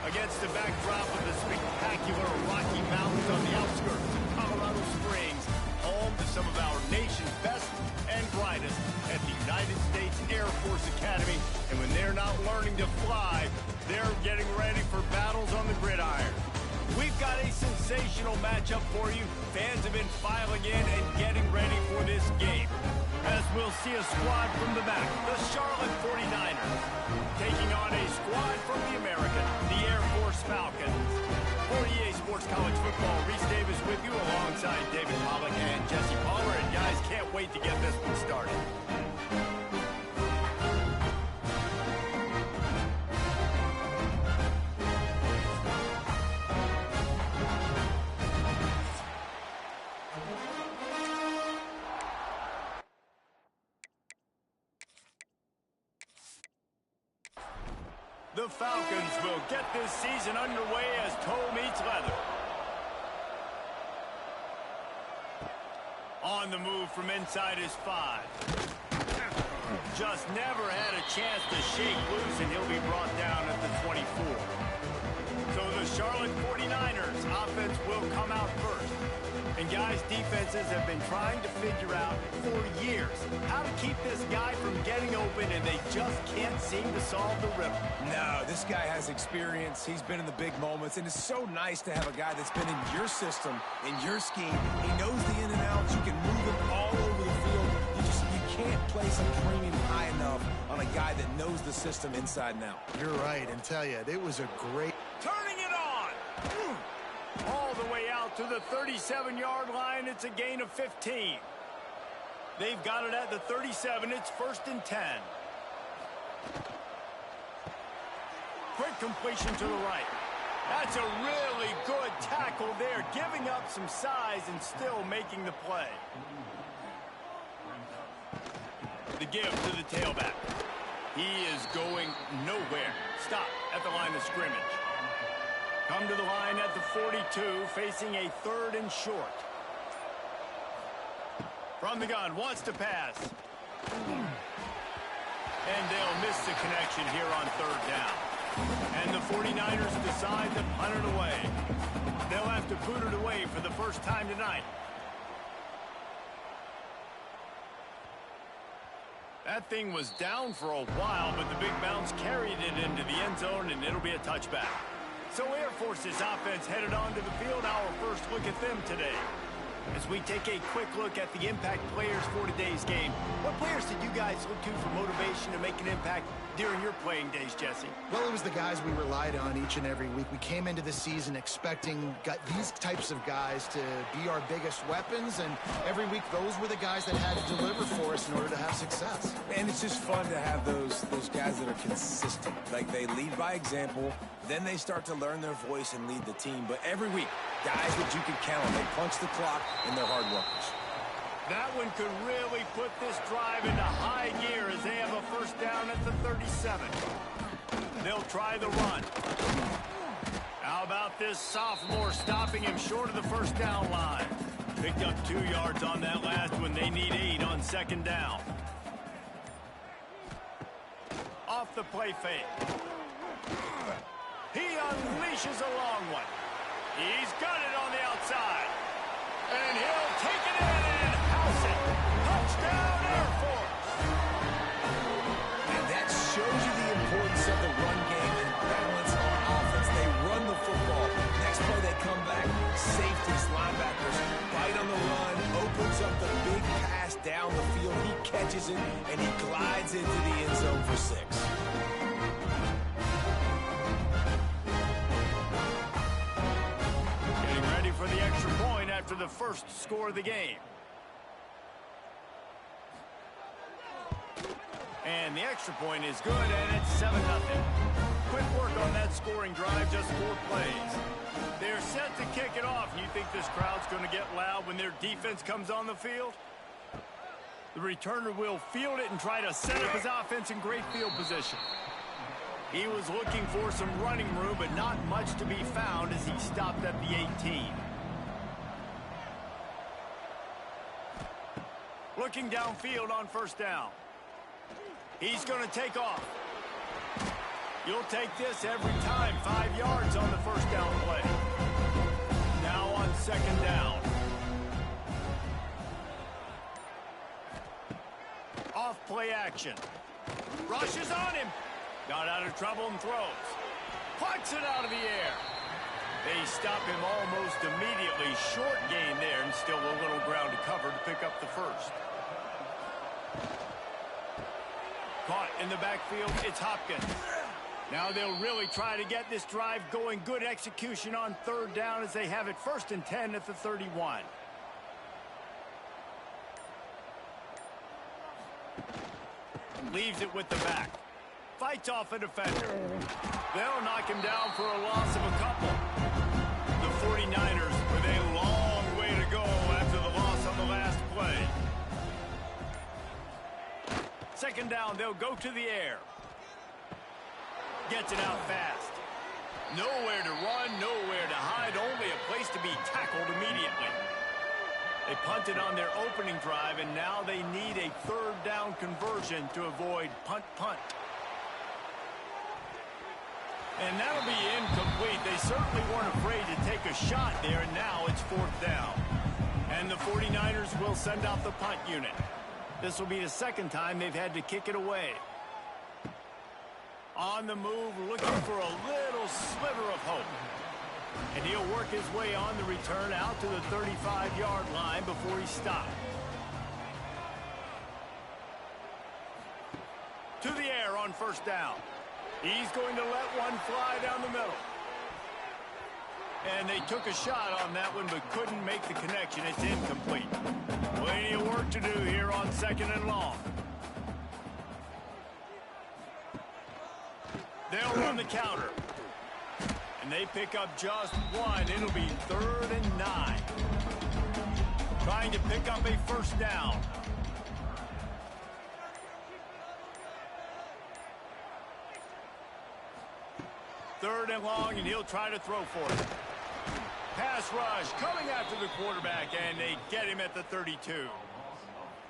Against the backdrop of the spectacular Rocky Mountains on the outskirts of Colorado Springs, home to some of our nation's best and brightest at the United States Air Force Academy. And when they're not learning to fly, they're getting ready for battles on the gridiron. We've got a sensational matchup for you. Fans have been filing in and getting ready for this game. As we'll see a squad from the back, the Charlotte 49ers, taking on a squad from the American, the Air Force Falcons. For EA Sports College Football, Reese Davis with you alongside David Pollock and Jesse Palmer. And guys, can't wait to get this one started. The Falcons will get this season underway as toe meets leather. On the move from inside his 5. Just never had a chance to shake loose, and he'll be brought down at the 24. So the Charlotte 49ers offense will come out first. And guys, defenses have been trying to figure out for years how to keep this guy from getting open, and they just can't seem to solve the riddle. No, this guy has experience. He's been in the big moments, and it's so nice to have a guy that's been in your system, in your scheme. He knows the in and outs. You can move him all over the field. You can't place a premium high enough on a guy that knows the system inside and out. You're right, and tell you, it was a great... Turning it on! All the way out to the 37-yard line. It's a gain of 15. They've got it at the 37. It's 1st and 10. Quick completion to the right. That's a really good tackle there, giving up some size and still making the play. The give to the tailback. He is going nowhere. Stop at the line of scrimmage. Come to the line at the 42, facing a 3rd and short. From the gun, wants to pass. And they'll miss the connection here on 3rd down. And the 49ers decide to punt it away. They'll have to boot it away for the first time tonight. That thing was down for a while, but the big bounce carried it into the end zone, and it'll be a touchback. So Air Force's offense headed onto the field. Our first look at them today. As we take a quick look at the impact players for today's game, what players did you guys look to for motivation to make an impact during your playing days, Jesse? Well, it was the guys we relied on each and every week. We came into the season expecting these types of guys to be our biggest weapons, and every week those were the guys that had to deliver for us in order to have success. And it's just fun to have those guys that are consistent. Like, they lead by example, then they start to learn their voice and lead the team. But every week, guys that you can count on. They punch the clock, and they're hard workers. That one could really put this drive into high gear as they have a 1st down at the 37. They'll try the run. How about this sophomore stopping him short of the 1st down line? Picked up 2 yards on that last one. They need 8 on 2nd down. Off the play fake. He unleashes a long one. He's got it on the outside. And he'll take it in and house it. Touchdown, Air Force. And that shows you the importance of the run game and balance on offense. They run the football. Next play, they come back. Safeties, linebackers, bite on the run, opens up the big pass down the field. He catches it, and he glides into the end zone for 6. first score of the game. And the extra point is good, and it's 7-0. Quick work on that scoring drive, just 4 plays. They're set to kick it off. You think this crowd's going to get loud when their defense comes on the field? The returner will field it and try to set up his offense in great field position. He was looking for some running room, but not much to be found as he stopped at the 18. Looking downfield on first down. He's going to take off. You'll take this every time. 5 yards on the first down play. Now on second down. Off play action. Rushes on him. Got out of trouble and throws. Plucks it out of the air. They stop him almost immediately. Short gain there, and still a little ground to cover to pick up the first. Caught in the backfield, it's Hopkins. Now they'll really try to get this drive going. Good execution on third down as they have it 1st and 10 at the 31. Leaves it with the back. Fights off a defender. They'll knock him down for a loss of a couple. The 49ers with a long way to go after the loss on the last play. Second down, they'll go to the air. Gets it out fast. Nowhere to run, nowhere to hide, only a place to be tackled immediately. They punted on their opening drive, and now they need a third down conversion to avoid punt. And that'll be incomplete. They certainly weren't afraid to take a shot there, and now it's 4th down. And the 49ers will send out the punt unit. This will be the second time they've had to kick it away. On the move, looking for a little sliver of hope. And he'll work his way on the return out to the 35-yard line before he stopped. To the air on first down. He's going to let one fly down the middle. And they took a shot on that one, but couldn't make the connection. It's incomplete. Plenty of work to do here on 2nd and long. They'll run the counter. And they pick up just one. It'll be 3rd and 9. Trying to pick up a first down. Third and long, and he'll try to throw for it. Pass rush coming after the quarterback, and they get him at the 32.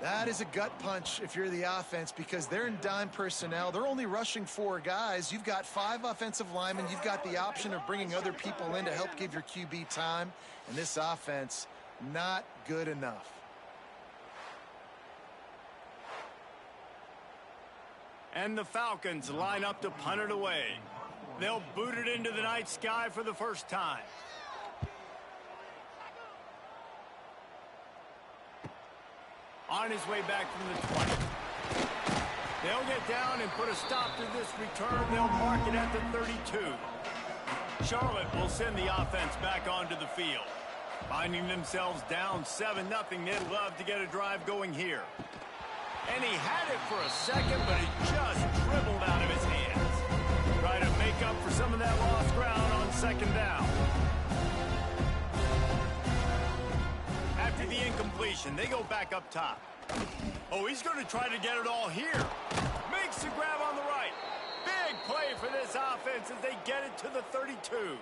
That is a gut punch if you're the offense, because they're in dime personnel. They're only rushing 4 guys. You've got 5 offensive linemen. You've got the option of bringing other people in to help give your QB time. And this offense, not good enough. And the Falcons line up to punt it away. They'll boot it into the night sky for the first time. On his way back from the 20. They'll get down and put a stop to this return. They'll mark it at the 32. Charlotte will send the offense back onto the field. Finding themselves down 7-0, they'd love to get a drive going here. And he had it for a second, but it just dribbled out of his hands. Try to make up for some of that lost ground on second down. After the incompletion, they go back up top. Oh, he's going to try to get it all here. Makes the grab on the right. Big play for this offense as they get it to the 32.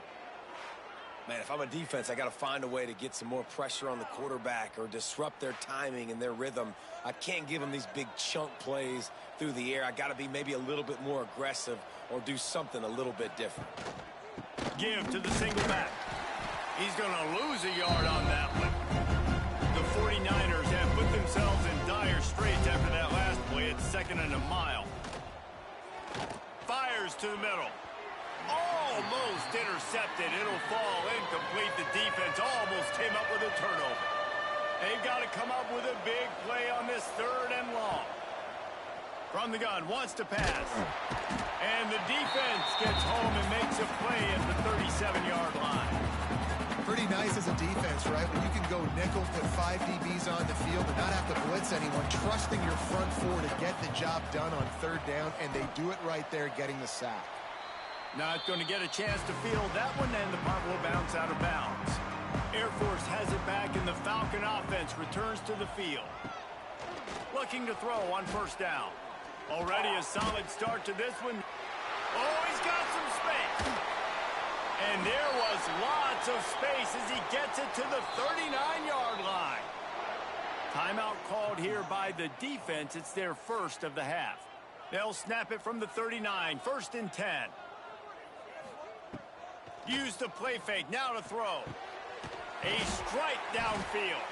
Man, if I'm a defense, I got to find a way to get some more pressure on the quarterback or disrupt their timing and their rhythm. I can't give them these big chunk plays through the air. I got to be maybe a little bit more aggressive or do something a little bit different. Give to the single back. He's going to lose a yard on that one. The 49ers have put themselves in dire straits after that last play. It's 2nd and a mile. Fires to the middle. Almost intercepted. It'll fall incomplete. The defense almost came up with a turnover. They've got to come up with a big play on this 3rd and long. From the gun, wants to pass. And the defense gets home and makes a play at the 37-yard line. Pretty nice as a defense, right? When you can go nickel, put 5 DBs on the field and not have to blitz anyone, trusting your front four to get the job done on 3rd down, and they do it right there, getting the sack. Not going to get a chance to field that one, and the punt will bounce out of bounds. Air Force has it back, and the Falcon offense returns to the field. Looking to throw on 1st down. Already a solid start to this one. Oh, he's got some space. And there was lots of space as he gets it to the 39-yard line. Timeout called here by the defense. It's their first of the half. They'll snap it from the 39, 1st and 10. Use the play fake, now to throw. A strike downfield.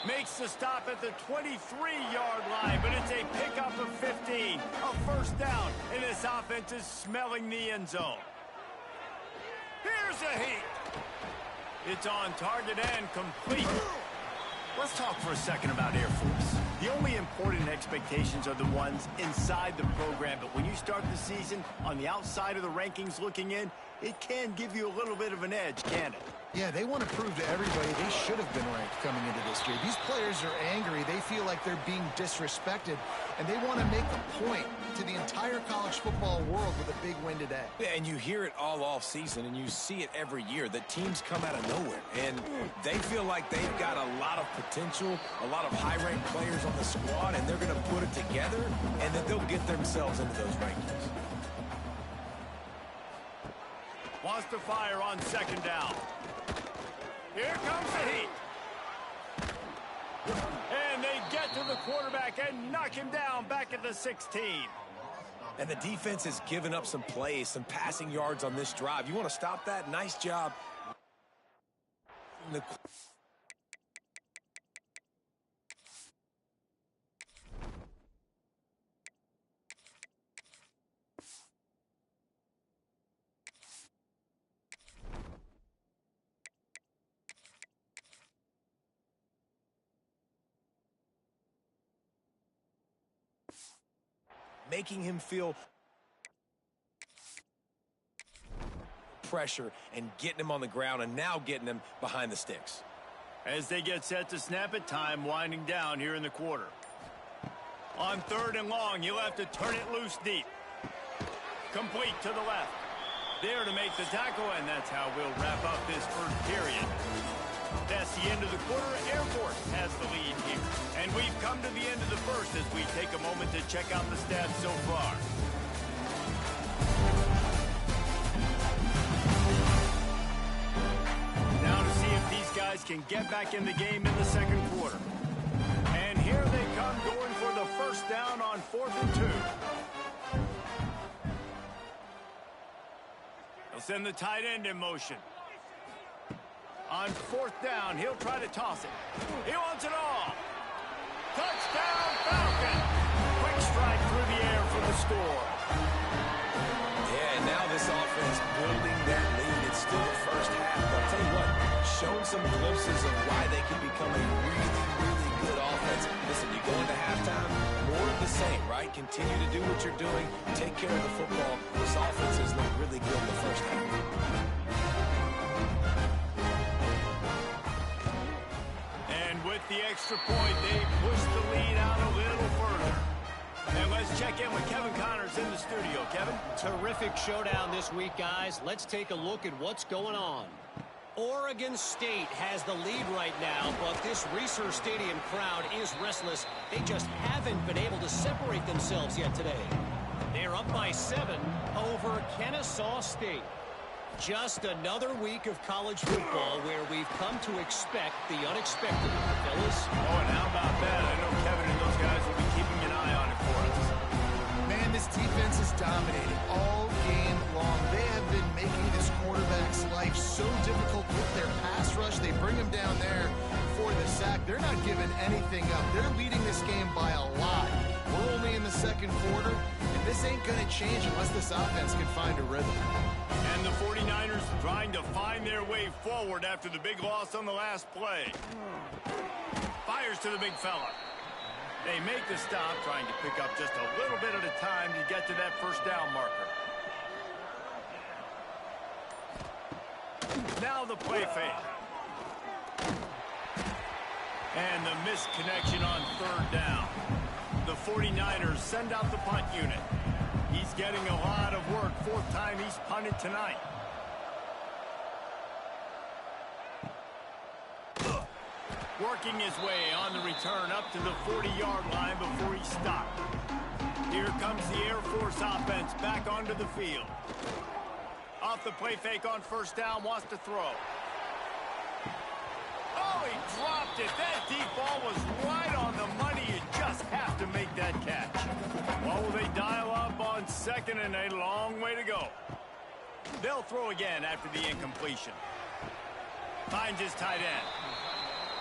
Makes the stop at the 23-yard line, but it's a pickup of 15. A 1st down, and this offense is smelling the end zone. Here's a heat. It's on target and complete. Let's talk for a second about Air Force. The only important expectations are the ones inside the program, but when you start the season on the outside of the rankings looking in, it can give you a little bit of an edge, can't it? Yeah, they want to prove to everybody they should have been ranked coming into this year. These players are angry. They feel like they're being disrespected, and they want to make a point to the entire college football world with a big win today. Yeah, and you hear it all off season, and you see it every year. The teams come out of nowhere, and they feel like they've got a lot of potential, a lot of high-ranked players on the squad, and they're going to put it together, and then they'll get themselves into those rankings. Wants to fire on 2nd down. Here comes the heat. And they get to the quarterback and knock him down back at the 16. And the defense has given up some plays, some passing yards on this drive. You want to stop that? Nice job. Making him feel pressure and getting him on the ground, and now getting him behind the sticks. As they get set to snap it, time winding down here in the quarter. On 3rd and long, you'll have to turn it loose deep. Complete to the left. There to make the tackle, and that's how we'll wrap up this 1st period. That's the end of the quarter. Air Force has the lead here. And we've come to the end of the 1st as we take a moment to check out the stats so far. Now to see if these guys can get back in the game in the 2nd quarter. And here they come, going for the 1st down on 4th and 2. They'll send the tight end in motion. On 4th down, he'll try to toss it. He wants it all. Touchdown, Falcon! Quick strike through the air for the score. Yeah, and now this offense building that lead. It's still the 1st half, but I'll tell you what, showing some glimpses of why they can become a really, really good offense. Listen, you go into halftime, more of the same, right? Continue to do what you're doing. Take care of the football. This offense has looked really good in the 1st half. The extra point, they push the lead out a little further. And let's check in with Kevin Connors in the studio. Kevin? Terrific showdown this week, guys. Let's take a look at what's going on. Oregon State has the lead right now, but this Reser Stadium crowd is restless. They just haven't been able to separate themselves yet today. They're up by 7 over Kennesaw State. Just another week of college football where we've come to expect the unexpected, fellas. Oh, and how about that? I know Kevin and those guys will be keeping an eye on it for us. Man, this defense is dominating all game long. They have been making this quarterback's life so difficult with their pass rush. They bring him down there for the sack. They're not giving anything up. They're leading this game by a lot. We're only in the 2nd quarter, and this ain't going to change unless this offense can find a rhythm. And the 49ers trying to find their way forward after the big loss on the last play. Fires to the big fella. They make the stop, trying to pick up just a little bit at a time to get to that 1st down marker. Now the play fake. And the missed connection on third down. The 49ers send out the punt unit. He's getting a lot of work. Fourth time he's punted tonight. Working his way on the return up to the 40-yard line before he stopped. Here comes the Air Force offense back onto the field. Off the play fake on first down, wants to throw. Oh, he dropped it. That deep ball was right on the money. You just have to make that catch. Well, they dial up on second and a long way to go. They'll throw again after the incompletion. Finds his tight end.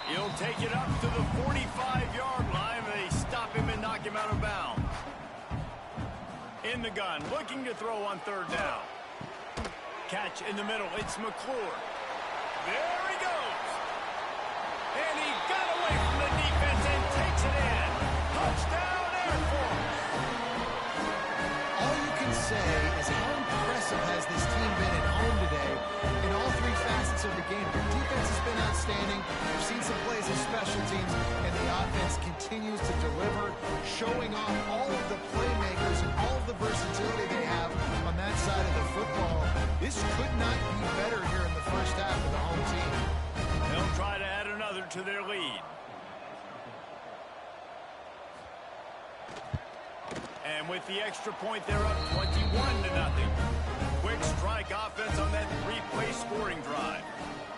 He'll take it up to the 45-yard line. They stop him and knock him out of bounds. In the gun, looking to throw on third down. Catch in the middle. It's McClure. There he goes. And he got away from the defense and takes it in. Touchdown, Air Force. All you can say is how impressive has this team been at home today in all three facets of the game. Their defense has been outstanding. We've seen some plays of special teams, and the offense continues to deliver, showing off all of the playmakers and all of the versatility they have on that side of the football. This could not be better here in the first half of the home team. They'll try to add another to their lead. And with the extra point, they're up 21-0. Quick strike offense on that three-play scoring drive.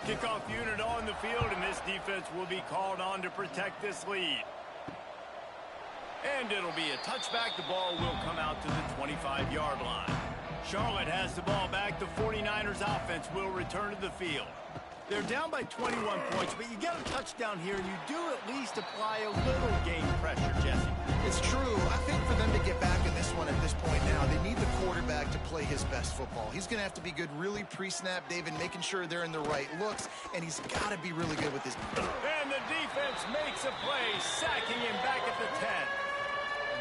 Kickoff unit on the field, and this defense will be called on to protect this lead. And it'll be a touchback. The ball will come out to the 25-yard line. Charlotte has the ball back. The 49ers offense will return to the field. They're down by 21 points, but you get a touchdown here, and you do at least apply a little game pressure, Jesse. It's true. I think for them to get back in this one at this point now, they need the quarterback to play his best football. He's going to have to be good really pre-snap, David, making sure they're in the right looks, and he's got to be really good with his... And the defense makes a play, sacking him back at the 10.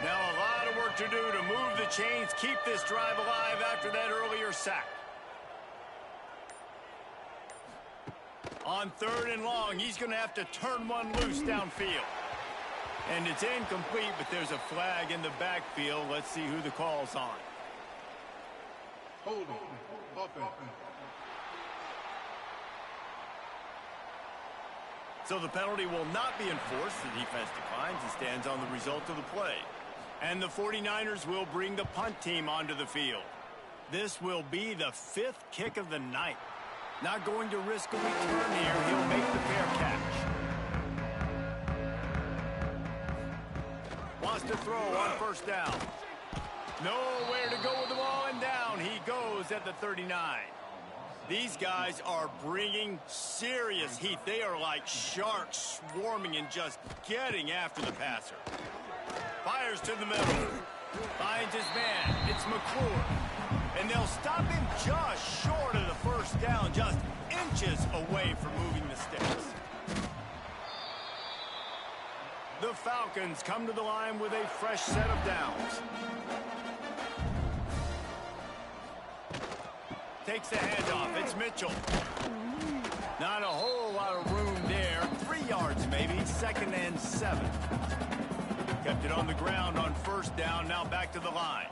Now a lot of work to do to move the chains, keep this drive alive after that earlier sack. On third and long, he's going to have to turn one loose downfield. And it's incomplete, but there's a flag in the backfield. Let's see who the call's on. Hold on. So the penalty will not be enforced. The defense declines and stands on the result of the play. And the 49ers will bring the punt team onto the field. This will be the 5th kick of the night. Not going to risk a return here. He'll make the fair catch. Wants to throw on first down. Nowhere to go with the ball, and down he goes at the 39. These guys are bringing serious heat. They are like sharks swarming and just getting after the passer. Fires to the middle. Finds his man. It's McClure. And they'll stop him just short of the first down, just inches away from moving the sticks. The Falcons come to the line with a fresh set of downs. Takes the handoff. It's Mitchell. Not a whole lot of room there. 3 yards maybe. 2nd and 7. Kept it on the ground on first down. Now back to the line.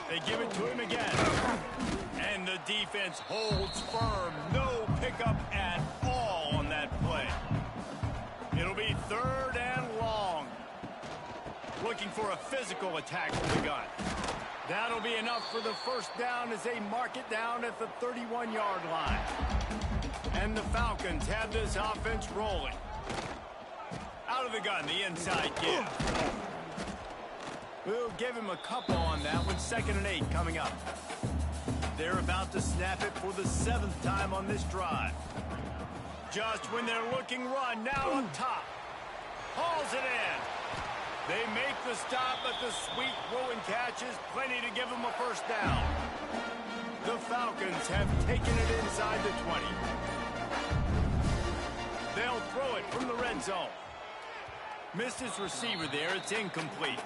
They give it to him again. And the defense holds firm. No pickup at all on that play. It'll be 3rd and long. Looking for a physical attack from the gun. That'll be enough for the first down as they mark it down at the 31-yard line. And the Falcons have this offense rolling. Out of the gun, the inside give. We'll give him a couple on that one. 2nd and 8 coming up. They're about to snap it for the 7th time on this drive. Just when they're looking run, now on top. Hauls it in. They make the stop, but the sweet throw-in catch is plenty to give them a first down. The Falcons have taken it inside the 20. They'll throw it from the red zone. Missed his receiver there. It's incomplete.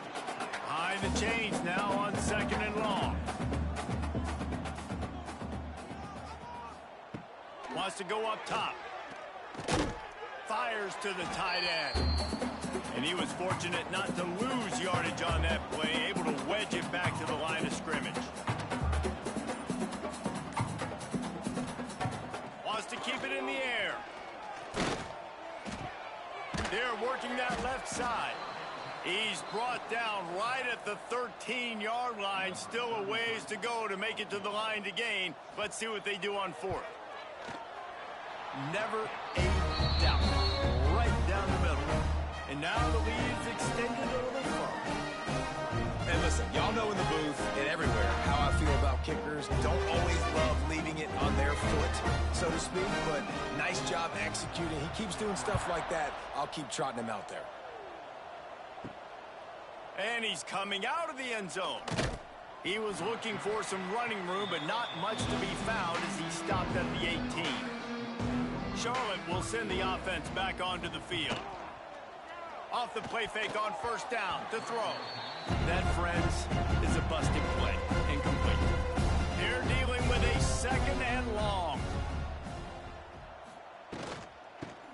Behind the chains now on 2nd and long. Wants to go up top. Fires to the tight end. And he was fortunate not to lose yardage on that play, able to wedge it back to the line of scrimmage. Wants to keep it in the air. They're working that left side. He's brought down right at the 13-yard line. Still a ways to go to make it to the line to gain. Let's see what they do on fourth. Never a doubt. Right down the middle. And now the lead's extended a little further. And listen, y'all know in the booth and everywhere how I feel about kickers. Don't always love leaving it on their foot, so to speak, but nice job executing. He keeps doing stuff like that. I'll keep trotting him out there. And he's coming out of the end zone. He was looking for some running room, but not much to be found as he stopped at the 18. Charlotte will send the offense back onto the field. Off the play fake on first down to throw. That, friends, is a busted play. Incomplete. They're dealing with a second and long.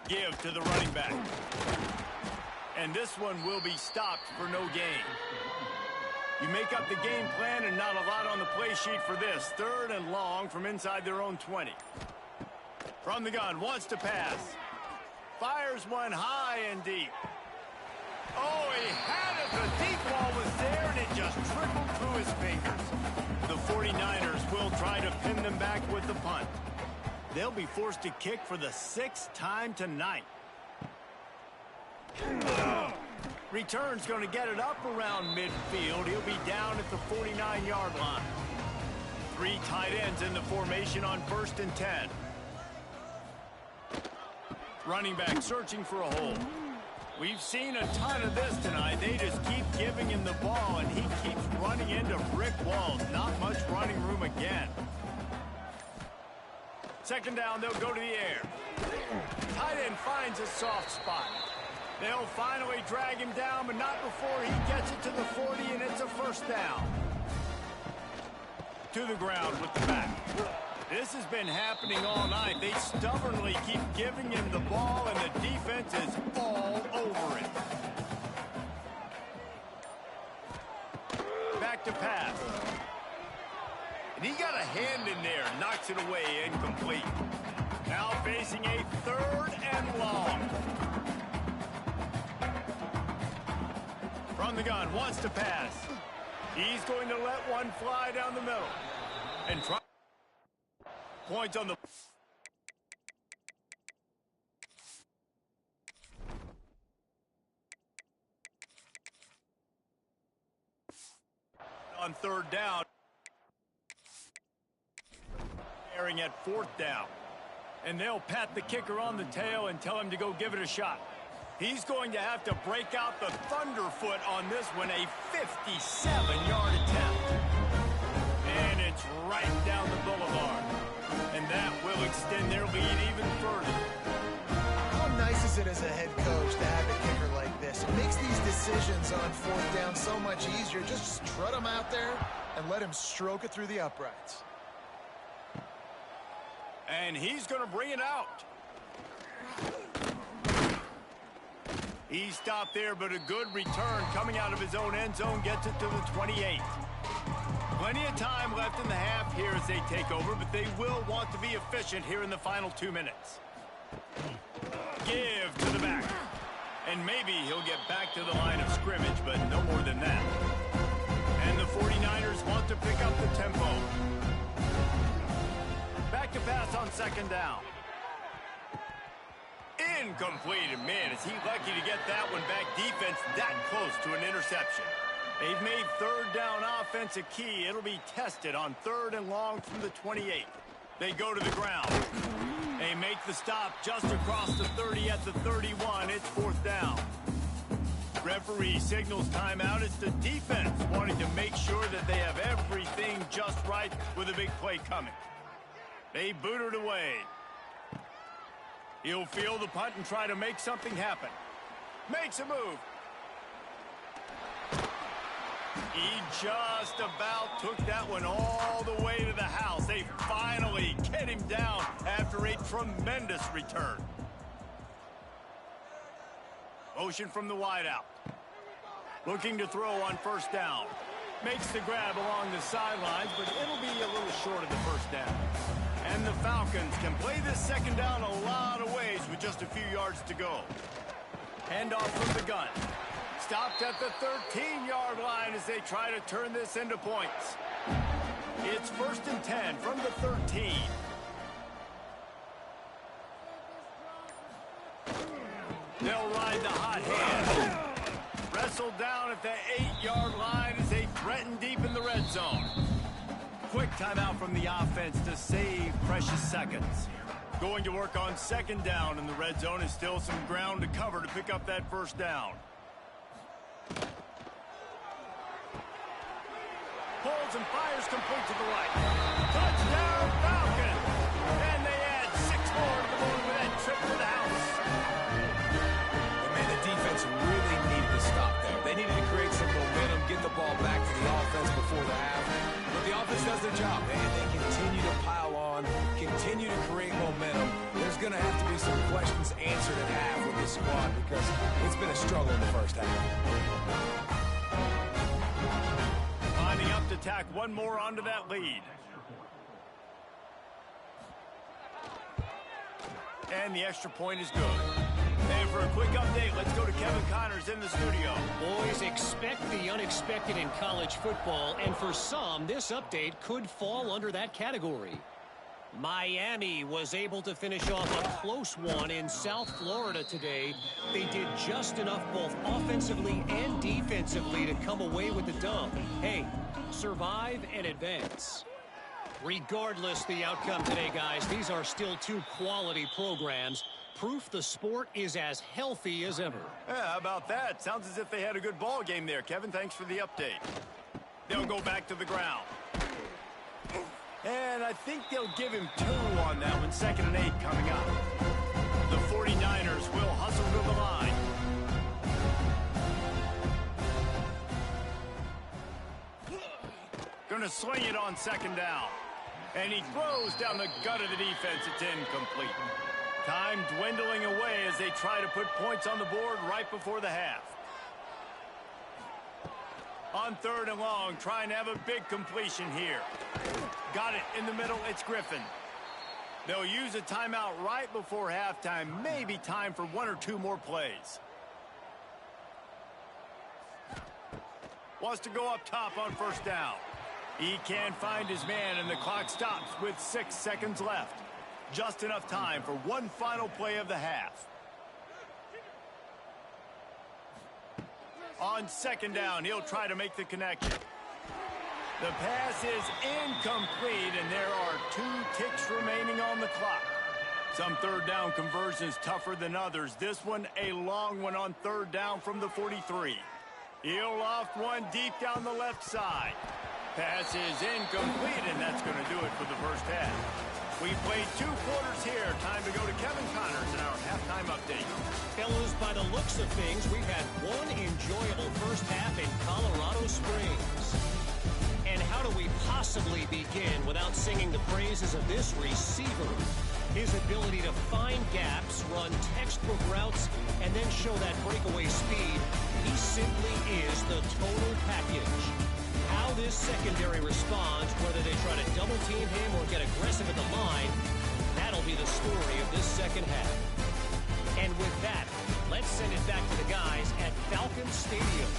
Give to the running back. And this one will be stopped for no gain. You make up the game plan and not a lot on the play sheet for this. Third and long from inside their own 20. From the gun, wants to pass. Fires one high and deep. Oh, he had it. The deep ball was there, and it just trickled through his fingers. The 49ers will try to pin them back with the punt. They'll be forced to kick for the 6th time tonight. Return's going to get it up around midfield. He'll be down at the 49-yard line. 3 tight ends in the formation on 1st and 10. Running back searching for a hole. We've seen a ton of this tonight. They just keep giving him the ball, and he keeps running into brick walls. Not much running room again. Second down, they'll go to the air. Tight end finds a soft spot. They'll finally drag him down, but not before he gets it to the 40, and it's a first down. To the ground with the back. This has been happening all night. They stubbornly keep giving him the ball, and the defense is all over it. Back to pass. And he got a hand in there, knocks it away, incomplete. Now facing a 3rd and long. From the gun, wants to pass. He's going to let one fly down the middle. And try. Points on the. On 3rd down. Airing at 4th down. And they'll pat the kicker on the tail and tell him to go give it a shot. He's going to have to break out the thunderfoot on this one, a 57-yard attempt. And it's right down the boulevard. And that will extend their lead even further. How nice is it as a head coach to have a kicker like this? It makes these decisions on 4th down so much easier. Just strut him out there and let him stroke it through the uprights. And he's going to bring it out. He stopped there, but a good return coming out of his own end zone gets it to the 28. Plenty of time left in the half here as they take over, but they will want to be efficient here in the final 2 minutes. Give to the back. And maybe he'll get back to the line of scrimmage, but no more than that. And the 49ers want to pick up the tempo. Back to pass on 2nd down. Incomplete. And man, is he lucky to get that one back. Defense that close to an interception. They've made 3rd down offense a key. It'll be tested on 3rd and long from the 28. They go to the ground. They make the stop just across the 30 at the 31. It's 4th down. Referee signals timeout. It's the defense wanting to make sure that they have everything just right with a big play coming. They boot it away. He'll field the punt and try to make something happen. Makes a move. He just about took that one all the way to the house. They finally get him down after a tremendous return. Motion from the wideout. Looking to throw on first down. Makes the grab along the sidelines, but it'll be a little short of the first down. And the Falcons can play this second down a lot of ways with just a few yards to go. Handoff from the gun. Stopped at the 13-yard line as they try to turn this into points. It's 1st and 10 from the 13. They'll ride the hot hand. Wrestled down at the 8-yard line as they threaten deep in the red zone. Quick timeout from the offense to save precious seconds. Going to work on second down in the red zone is still some ground to cover to pick up that first down. Pulls and fires complete to the right. Touchdown Falcons! And they add 6 more to the board with that trip to the house. And man, the defense really needed to stop there. They needed to create some momentum, get the ball back to the offense before the half. But the offense does their job, and they continue to pile on, continue to create momentum. There's going to have to be some questions answered at half with this squad because it's been a struggle in the first half. Lining up to tack one more onto that lead. And the extra point is good. And for a quick update, let's go to Kevin Connors in the studio. Boys, expect the unexpected in college football, and for some, this update could fall under that category. Miami was able to finish off a close one in South Florida today. They did just enough both offensively and defensively to come away with the dub. Hey, survive and advance. Regardless the outcome today, guys, these are still 2 quality programs. Proof the sport is as healthy as ever. Yeah, how about that? Sounds as if they had a good ball game there, Kevin. Thanks for the update. They'll go back to the ground. And I think they'll give him 2 on that one. 2nd and 8 coming up. The 49ers will hustle to the line. Gonna swing it on 2nd down. And he throws down the gut of the defense. It's incomplete. Time dwindling away as they try to put points on the board right before the half. On 3rd and long, trying to have a big completion here. Got it in the middle. It's Griffin. They'll use a timeout right before halftime. Maybe time for 1 or 2 more plays. Wants to go up top on first down. He can't find his man, and the clock stops with 6 seconds left. Just enough time for one final play of the half. On 2nd down, he'll try to make the connection. The pass is incomplete, and there are 2 ticks remaining on the clock. Some 3rd down conversions tougher than others. This one, a long one on 3rd down from the 43. He'll loft one deep down the left side. Pass is incomplete, and that's going to do it for the first half. We played 2 quarters here. Time to go to Kevin Connors in our halftime update. Fellas, by the looks of things, we've had one enjoyable first half in Colorado Springs. And how do we possibly begin without singing the praises of this receiver? His ability to find gaps, run textbook routes, and then show that breakaway speed. He simply is the total package. How this secondary responds, whether they try to double team him or get aggressive at the line, that'll be the story of this second half. And with that, let's send it back to the guys at Falcons Stadium.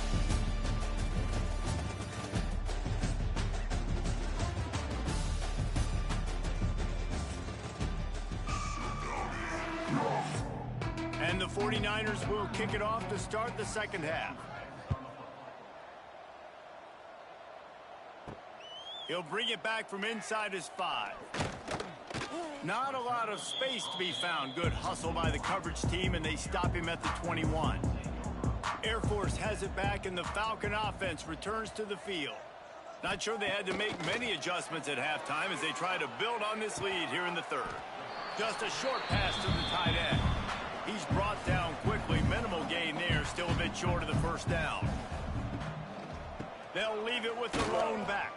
And the 49ers will kick it off to start the second half. He'll bring it back from inside his 5. Not a lot of space to be found. Good hustle by the coverage team, and they stop him at the 21. Air Force has it back, and the Falcon offense returns to the field. Not sure they had to make many adjustments at halftime as they try to build on this lead here in the 3rd. Just a short pass to the tight end. He's brought down quickly. Minimal gain there, still a bit short of the first down. They'll leave it with the lone back.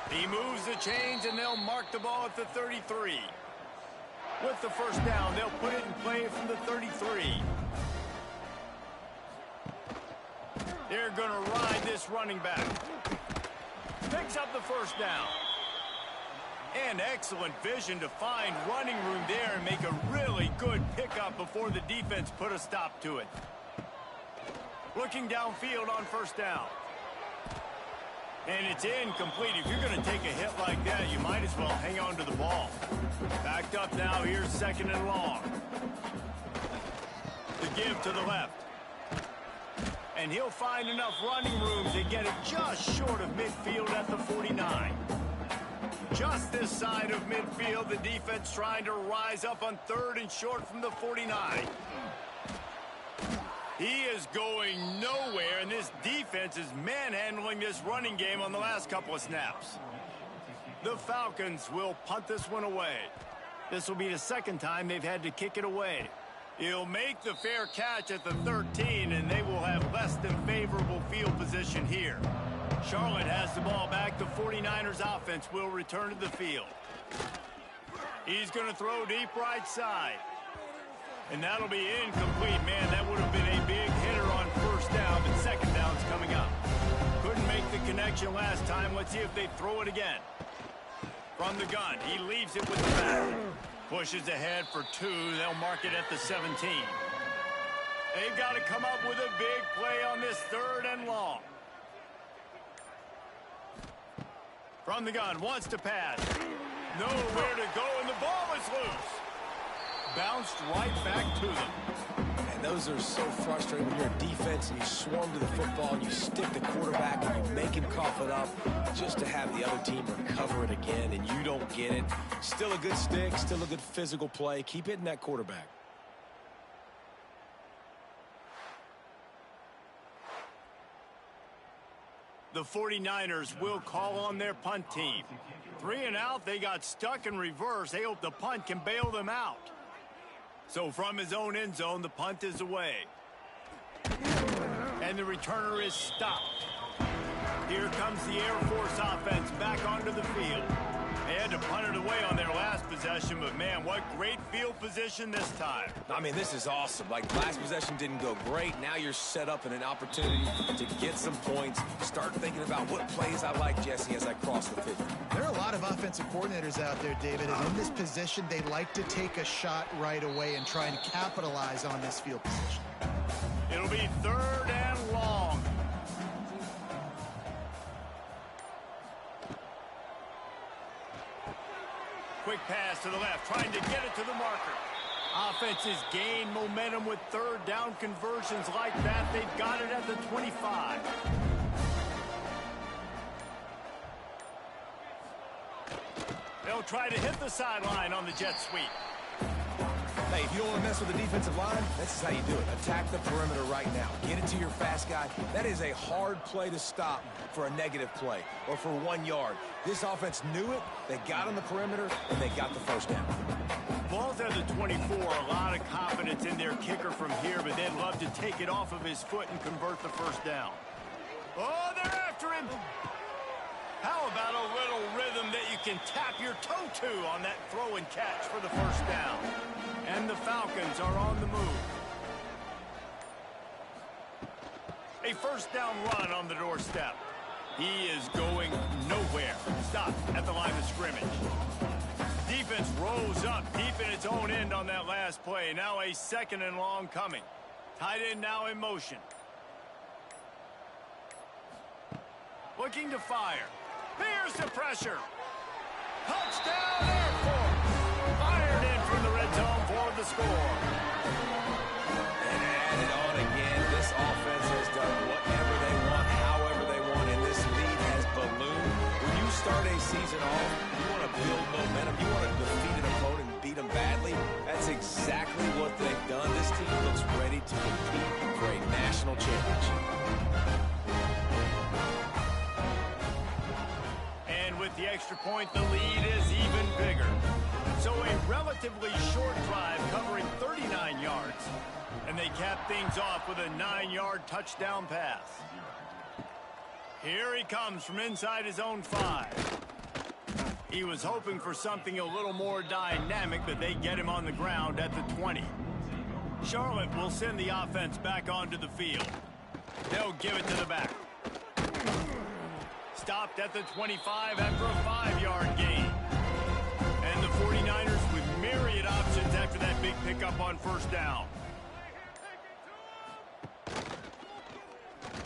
He moves the chains, and they'll mark the ball at the 33. With the first down, they'll put it in play from the 33. They're going to ride this running back. Picks up the first down. And excellent vision to find running room there and make a really good pickup before the defense put a stop to it. Looking downfield on first down. And it's incomplete. If you're going to take a hit like that, you might as well hang on to the ball. Backed up now. Here's second and long. The give to the left. And he'll find enough running room to get it just short of midfield at the 49. Just this side of midfield, the defense trying to rise up on third and short from the 49. He is going nowhere, and this defense is manhandling this running game on the last couple of snaps. The Falcons will punt this one away. This will be the second time they've had to kick it away. He'll make the fair catch at the 13, and they will have less than favorable field position here. Charlotte has the ball back. The 49ers offense will return to the field. He's going to throw deep right side. And that'll be incomplete. Man, that would have been a big hitter on first down, but second down's coming up. Couldn't make the connection last time. Let's see if they throw it again. From the gun, he leaves it with the back. Pushes ahead for 2. They'll mark it at the 17. They've got to come up with a big play on this third and long. From the gun, wants to pass. Nowhere to go, and the ball is loose. Bounced right back to them. And those are so frustrating when you're a defense and you swarm to the football and you stick the quarterback and you make him cough it up just to have the other team recover it again, and you don't get it. Still a good stick, still a good physical play. Keep hitting that quarterback. The 49ers will call on their punt team. 3 and out, they got stuck in reverse. They hope the punt can bail them out. So from his own end zone, the punt is away. And the returner is stopped. Here comes the Air Force offense back onto the field. They had to punt it away on their last possession, but man, what great field position this time. I mean, this is awesome. Like, last possession didn't go great. Now you're set up in an opportunity to get some points. Start thinking about what plays I like, Jesse, as I cross the 50. There are a lot of offensive coordinators out there, David, and in this position, they like to take a shot right away and try and capitalize on this field position. It'll be third and long. Quick pass to the left, trying to get it to the marker. Offenses gain momentum with third down conversions like that. They've got it at the 25. They'll try to hit the sideline on the jet sweep. Hey, if you don't want to mess with the defensive line, this is how you do it. Attack the perimeter right now. Get it to your fast guy. That is a hard play to stop for a negative play or for 1 yard. This offense knew it. They got on the perimeter, and they got the first down. Ball's at the 24. A lot of confidence in their kicker from here, but they'd love to take it off of his foot and convert the first down. Oh, they're after him. How about a little rhythm that you can tap your toe to on that throw and catch for the first down? And the Falcons are on the move. A first down run on the doorstep. He is going nowhere. Stop at the line of scrimmage. Defense rolls up deep in its own end on that last play. Now a second and long coming. Tight end now in motion. Looking to fire. Here's the pressure. Touchdown Air Force. Fired in from the red zone for the score. And added on again. This offense has done whatever they want, however they want, and this lead has ballooned. When you start a season off, you want to build momentum. You want to defeat an opponent and beat them badly. That's exactly what they've done. This team looks ready to compete for a national championship. With the extra point, the lead is even bigger. So a relatively short drive covering 39 yards. And they cap things off with a 9-yard touchdown pass. Here he comes from inside his own 5. He was hoping for something a little more dynamic, but they get him on the ground at the 20. Charlotte will send the offense back onto the field. They'll give it to the back. Stopped at the 25 after a 5-yard gain. And the 49ers with myriad options after that big pickup on first down.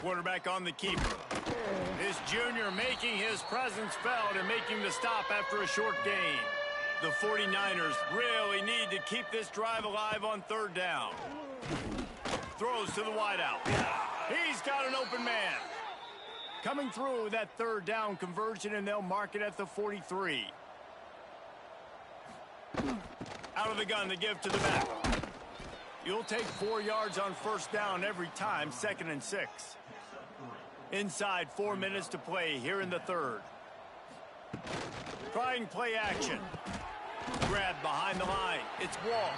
Quarterback on the keeper. This junior making his presence felt and making the stop after a short gain. The 49ers really need to keep this drive alive on third down. Throws to the wideout. He's got an open man. Coming through with that third down conversion, and they'll mark it at the 43. Out of the gun, the give to the back. You'll take 4 yards on first down every time, 2nd and 6. Inside 4 minutes to play here in the third. Trying play action. Grab behind the line. It's Wall.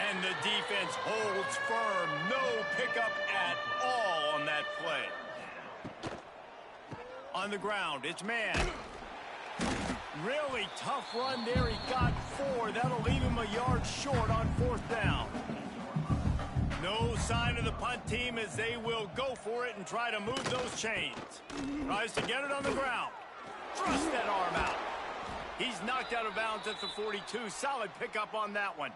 And the defense holds firm. No pickup at all on that play. On the ground, it's man. Really tough run there. He got 4. That'll leave him a yard short on fourth down. No sign of the punt team as they will go for it and try to move those chains. Tries to get it on the ground. Thrust that arm out. He's knocked out of bounds at the 42. Solid pickup on that one.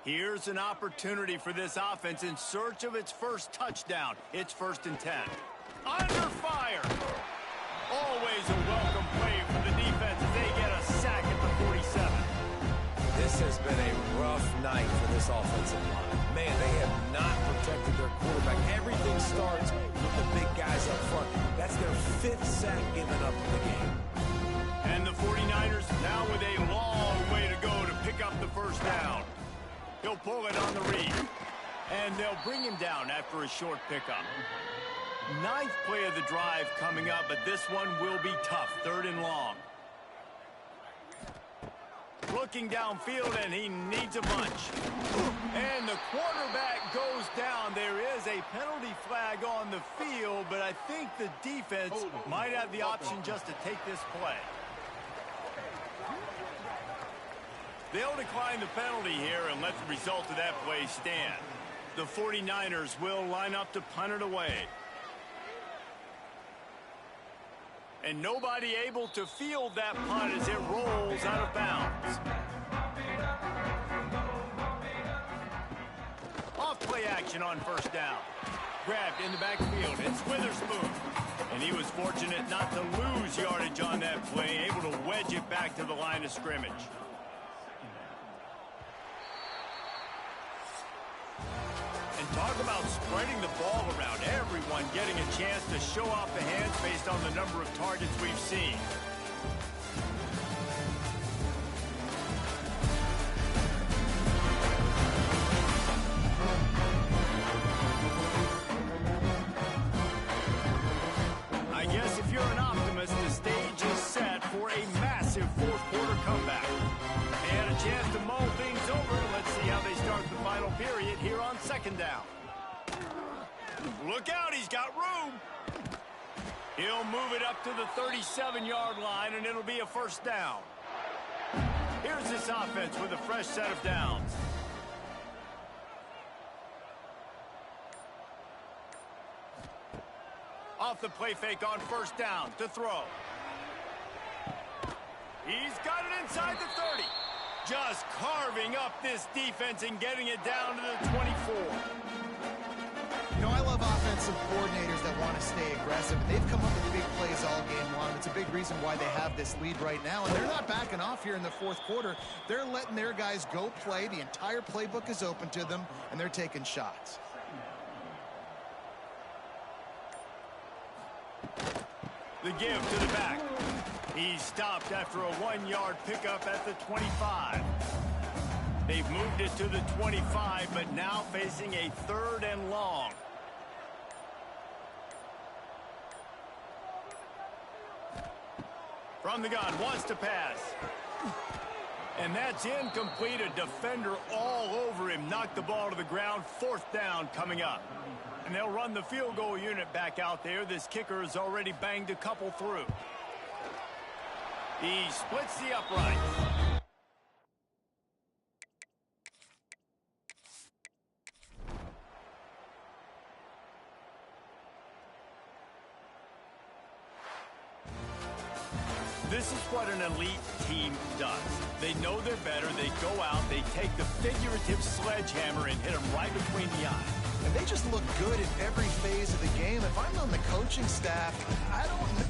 Here's an opportunity for this offense in search of its first touchdown. It's 1st and 10. Under fire. Always a welcome play for the defense as they get a sack at the 47. This has been a rough night for this offensive line. Man, they have not protected their quarterback. Everything starts with the big guys up front. That's their 5th sack given up in the game. And the 49ers now with a long way to go to pick up the first down. He'll pull it on the read. And they'll bring him down after a short pickup. 9th play of the drive coming up, but this one will be tough. 3rd and long. Looking downfield, and he needs a bunch. And the quarterback goes down. There is a penalty flag on the field, but I think the defense might have the option just to take this play. They'll decline the penalty here and let the result of that play stand. The 49ers will line up to punt it away. And nobody able to field that punt as it rolls out of bounds. Off play action on first down. Grabbed in the backfield. It's Witherspoon. And he was fortunate not to lose yardage on that play, able to wedge it back to the line of scrimmage. And talk about spreading the ball around. Everyone getting a chance to show off the hands based on the number of targets we've seen. I guess if you're an optimist, the stage is set for a massive fourth-quarter comeback. They had a chance to mull things over. Let's see how they start the final period here on 2nd down. Look out, he's got room. He'll move it up to the 37-yard line, and it'll be a first down. Here's this offense with a fresh set of downs. Off the play fake on first down to throw. He's got it inside the 30. Just carving up this defense and getting it down to the 24. You know, I love offensive coordinators that want to stay aggressive. And they've come up with big plays all game long. It's a big reason why they have this lead right now. And they're not backing off here in the 4th quarter. They're letting their guys go play. The entire playbook is open to them, and they're taking shots. The give to the back. He's stopped after a 1-yard pickup at the 25. They've moved it to the 25, but now facing a 3rd and long. From the gun, wants to pass. And that's incomplete. A defender all over him. Knocked the ball to the ground. 4th down coming up. And they'll run the field goal unit back out there. This kicker has already banged a couple through. He splits the upright. This is what an elite team does. They know they're better. They go out. They take the figurative sledgehammer and hit them right between the eyes. And they just look good in every phase of the game. If I'm on the coaching staff, I don't know.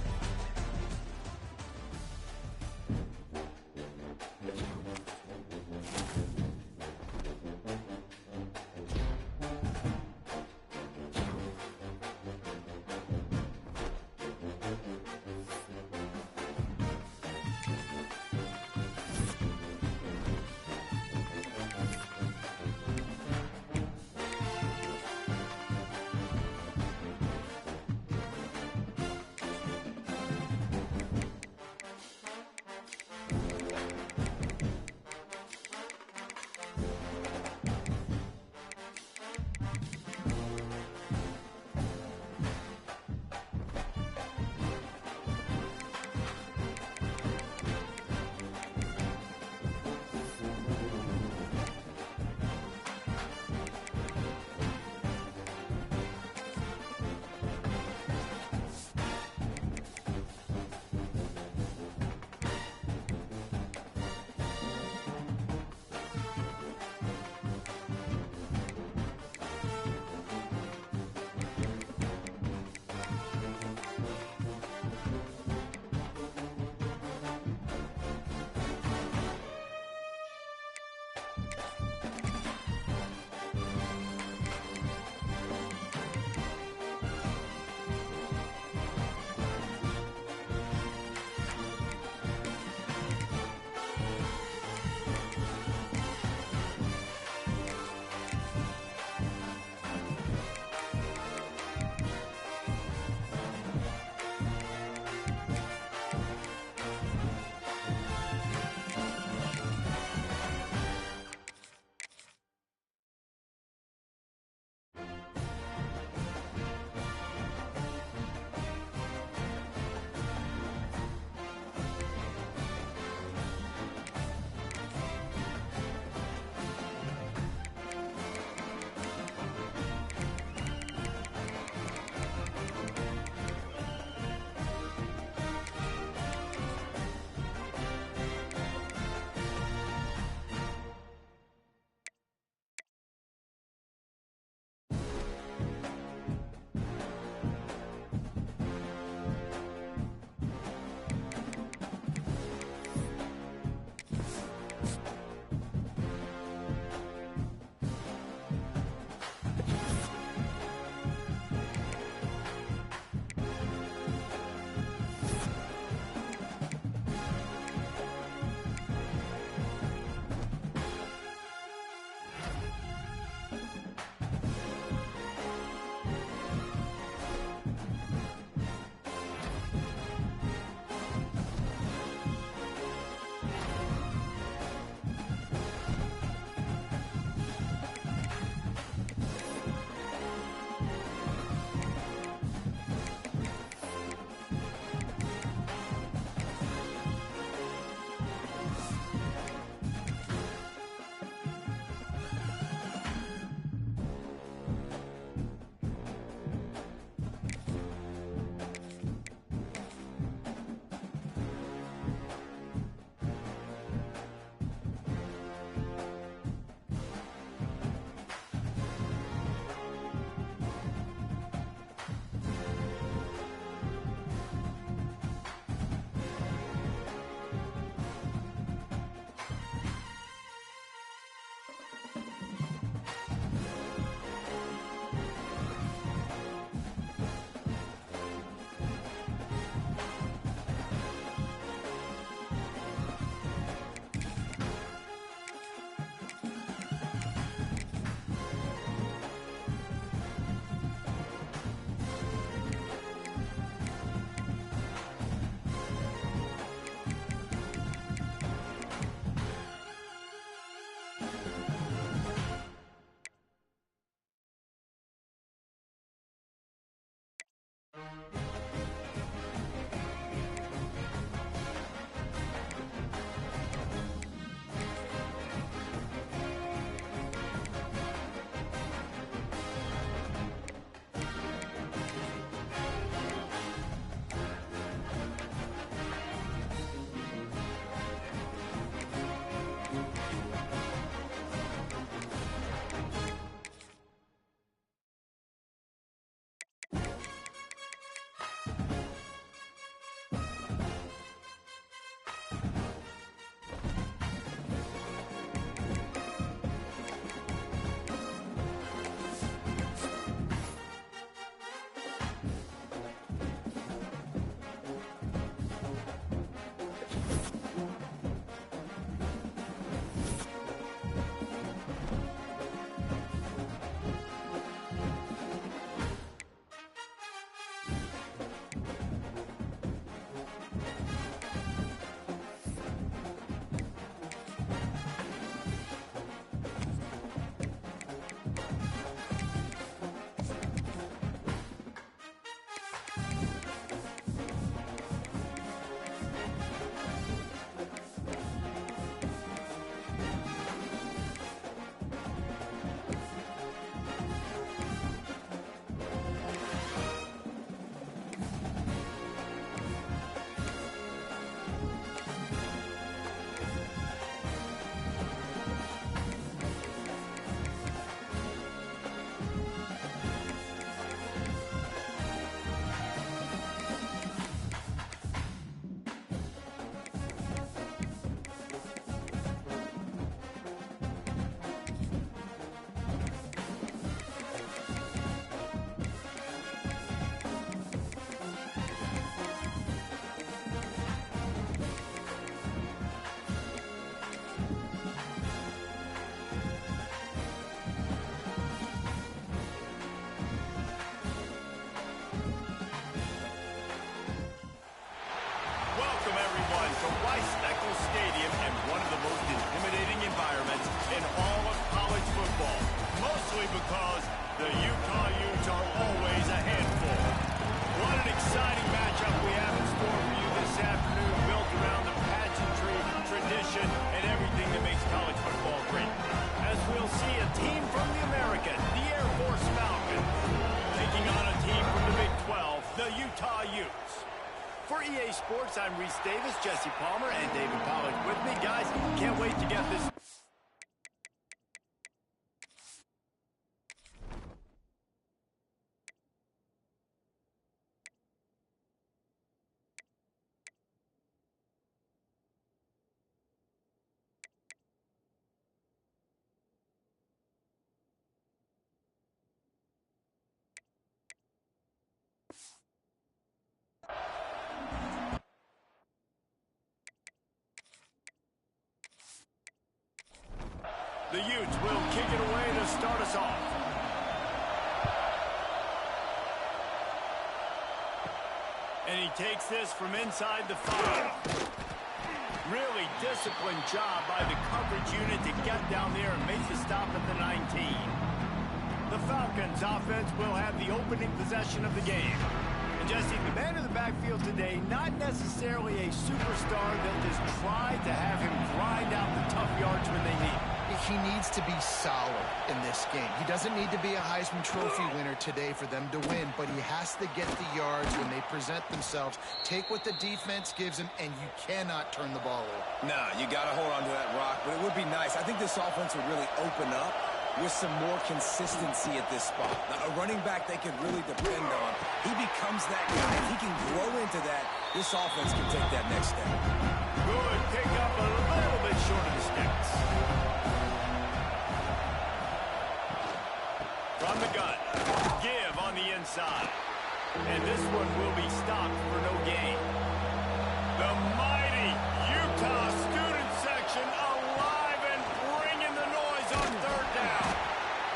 on to Rice-Eccles Stadium and one of the most intimidating environments in all of college football, mostly because the Utah Utes are always a handful. What an exciting matchup we have in store for you this afternoon, built around the pageantry, tradition, and everything that makes college football great. As we'll see a team from the Americas, the Air Force Falcons, taking on a team from the Big 12, the Utah Utes. For EA Sports, I'm Reese Davis, Jesse Palmer, and David Pollack with me. Guys, can't wait to get this. The Utes will kick it away to start us off. And he takes this from inside the 5. Really disciplined job by the coverage unit to get down there and make the stop at the 19. The Falcons offense will have the opening possession of the game. And Jesse, the man in the backfield today, not necessarily a superstar. They'll just try to have him grind out the tough yards when they need it. He needs to be solid in this game. He doesn't need to be a Heisman Trophy winner today for them to win, but he has to get the yards when they present themselves. Take what the defense gives him, and you cannot turn the ball over. No, you got to hold on to that rock, but it would be nice. I think this offense would really open up with some more consistency at this spot. Now, a running back they can really depend on. He becomes that guy. If he can grow into that, this offense can take that next step. Good pick up a little bit short of the sticks. From the gun, give on the inside. And this one will be stopped for no gain. The mighty Utah student section alive and bringing the noise on third down.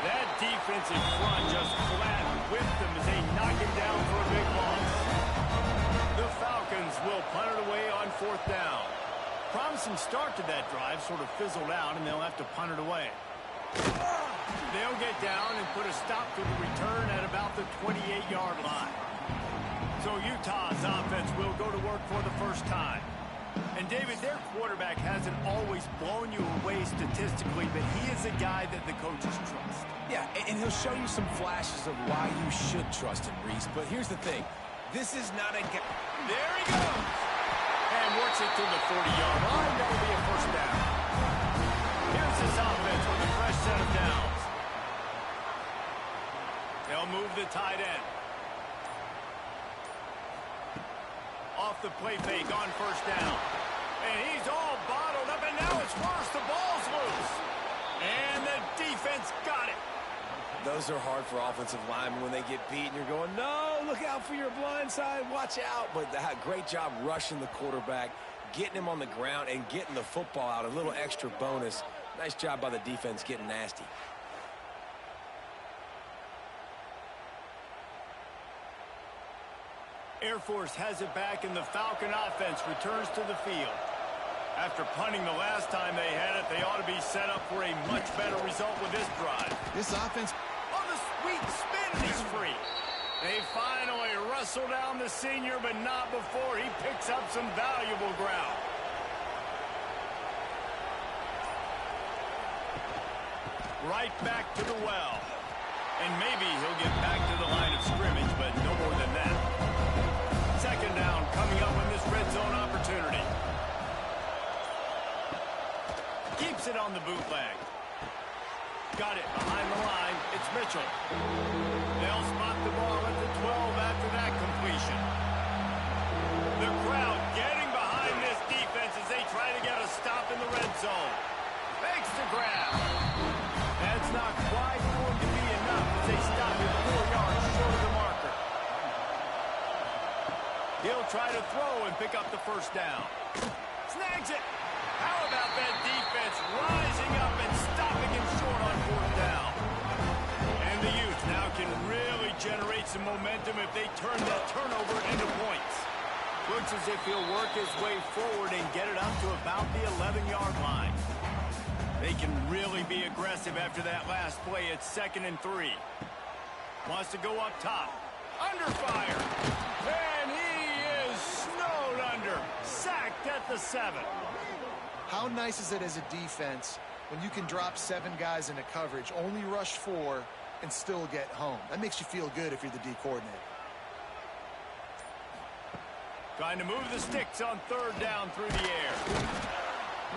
That defensive front just flat whipped them as they knock him down for a big loss. The Falcons will punt it away on fourth down. Promising start to that drive, sort of fizzled out, and they'll have to punt it away. They'll get down and put a stop to the return at about the 28-yard line. So Utah's offense will go to work for the first time. And David, their quarterback hasn't always blown you away statistically, but he is a guy that the coaches trust. Yeah, and he'll show you some flashes of why you should trust him, Reese. But here's the thing. This is not a... There he goes! And works it to the 40-yard line. That'll be a first down. Here's this offense with a fresh set of downs. They'll move the tight end. Off the play fake on first down. And he's all bottled up, and now it's worse. The ball's loose. And the defense got it. Those are hard for offensive linemen when they get beat, and you're going, no, look out for your blind side, watch out. But great job rushing the quarterback, getting him on the ground, and getting the football out. A little extra bonus. Nice job by the defense getting nasty. Air Force has it back, and the Falcon offense returns to the field. After punting the last time they had it, they ought to be set up for a much better result with this drive. This offense... Oh, the sweet spin, and he's free. They finally wrestle down the senior, but not before he picks up some valuable ground. Right back to the well. And maybe he'll get back to the line of scrimmage, but no more than that. Second down coming up in this red zone opportunity. Keeps it on the bootleg. Got it behind the line. It's Mitchell. They'll spot the ball at the 12 after that completion. The crowd getting behind this defense as they try to get a stop in the red zone. Fakes the grab. That's not quite going to be enough as they stop him 4 yards short of the marker. He'll try to throw and pick up the first down. Snags it. How about that defense rising up and stopping him short on fourth down? And the Utes now can really generate some momentum if they turn that turnover into points. We'll looks as if he'll work his way forward and get it up to about the 11-yard line. They can really be aggressive after that last play. It's 2nd and 3. Wants to go up top. Under fire. And he is snowed under. Sacked at the 7. How nice is it as a defense when you can drop 7 guys into coverage, only rush 4, and still get home? That makes you feel good if you're the D coordinator. Trying to move the sticks on 3rd down through the air.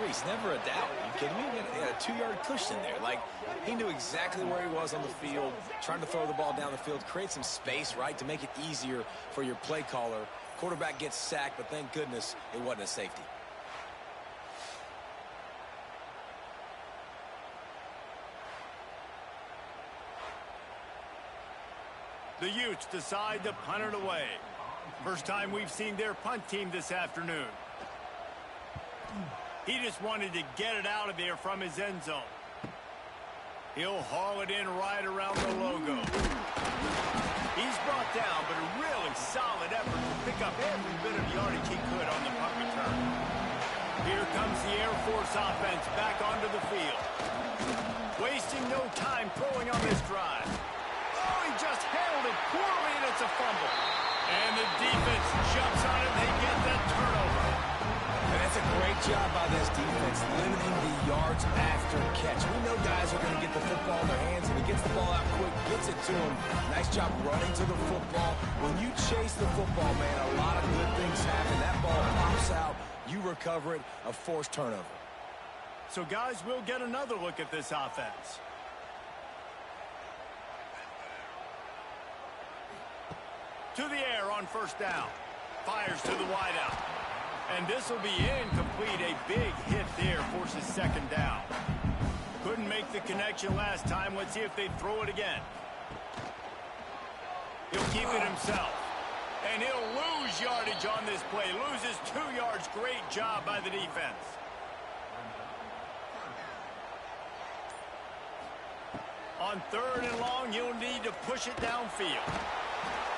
Reese, never a doubt. Are you kidding me? He had a 2-yard cushion there. Like, he knew exactly where he was on the field, trying to throw the ball down the field, create some space, right, to make it easier for your play caller. Quarterback gets sacked, but thank goodness it wasn't a safety. The Utes decide to punt it away. First time we've seen their punt team this afternoon. He just wanted to get it out of there from his end zone. He'll haul it in right around the logo. He's brought down, but a really solid effort to pick up every bit of yardage he could on the punt return. Here comes the Air Force offense back onto the field. Wasting no time throwing on this drive. Oh, he just handled it poorly, and it's a fumble. And the defense jumps on it. They get that turnover. And that's a great job by this defense, limiting the yards after catch. We know guys are going to get the football in their hands, and he gets the ball out quick, gets it to him. Nice job running to the football. When you chase the football, man, a lot of good things happen. That ball pops out, you recover it, a forced turnover. So, guys, we'll get another look at this offense. To the air on 1st down. Fires to the wideout. And this will be incomplete. A big hit there forces 2nd down. Couldn't make the connection last time. Let's see if they throw it again. He'll keep it himself. And he'll lose yardage on this play. Loses 2 yards. Great job by the defense. On 3rd and long, you'll need to push it downfield.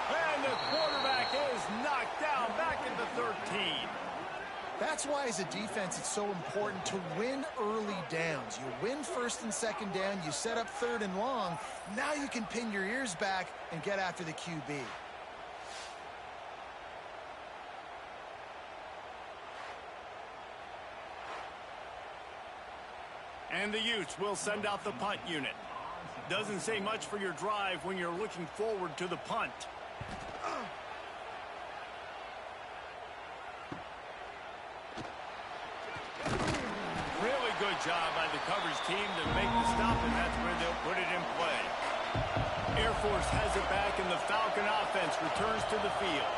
And the quarterback is knocked down back at the 13. That's why, as a defense, it's so important to win early downs. You win 1st and 2nd down, you set up 3rd and long. Now you can pin your ears back and get after the QB. And the Utes will send out the punt unit. Doesn't say much for your drive when you're looking forward to the punt. Really good job by the coverage team to make the stop, and that's where they'll put it in play. Air Force has it back, and the Falcon offense returns to the field.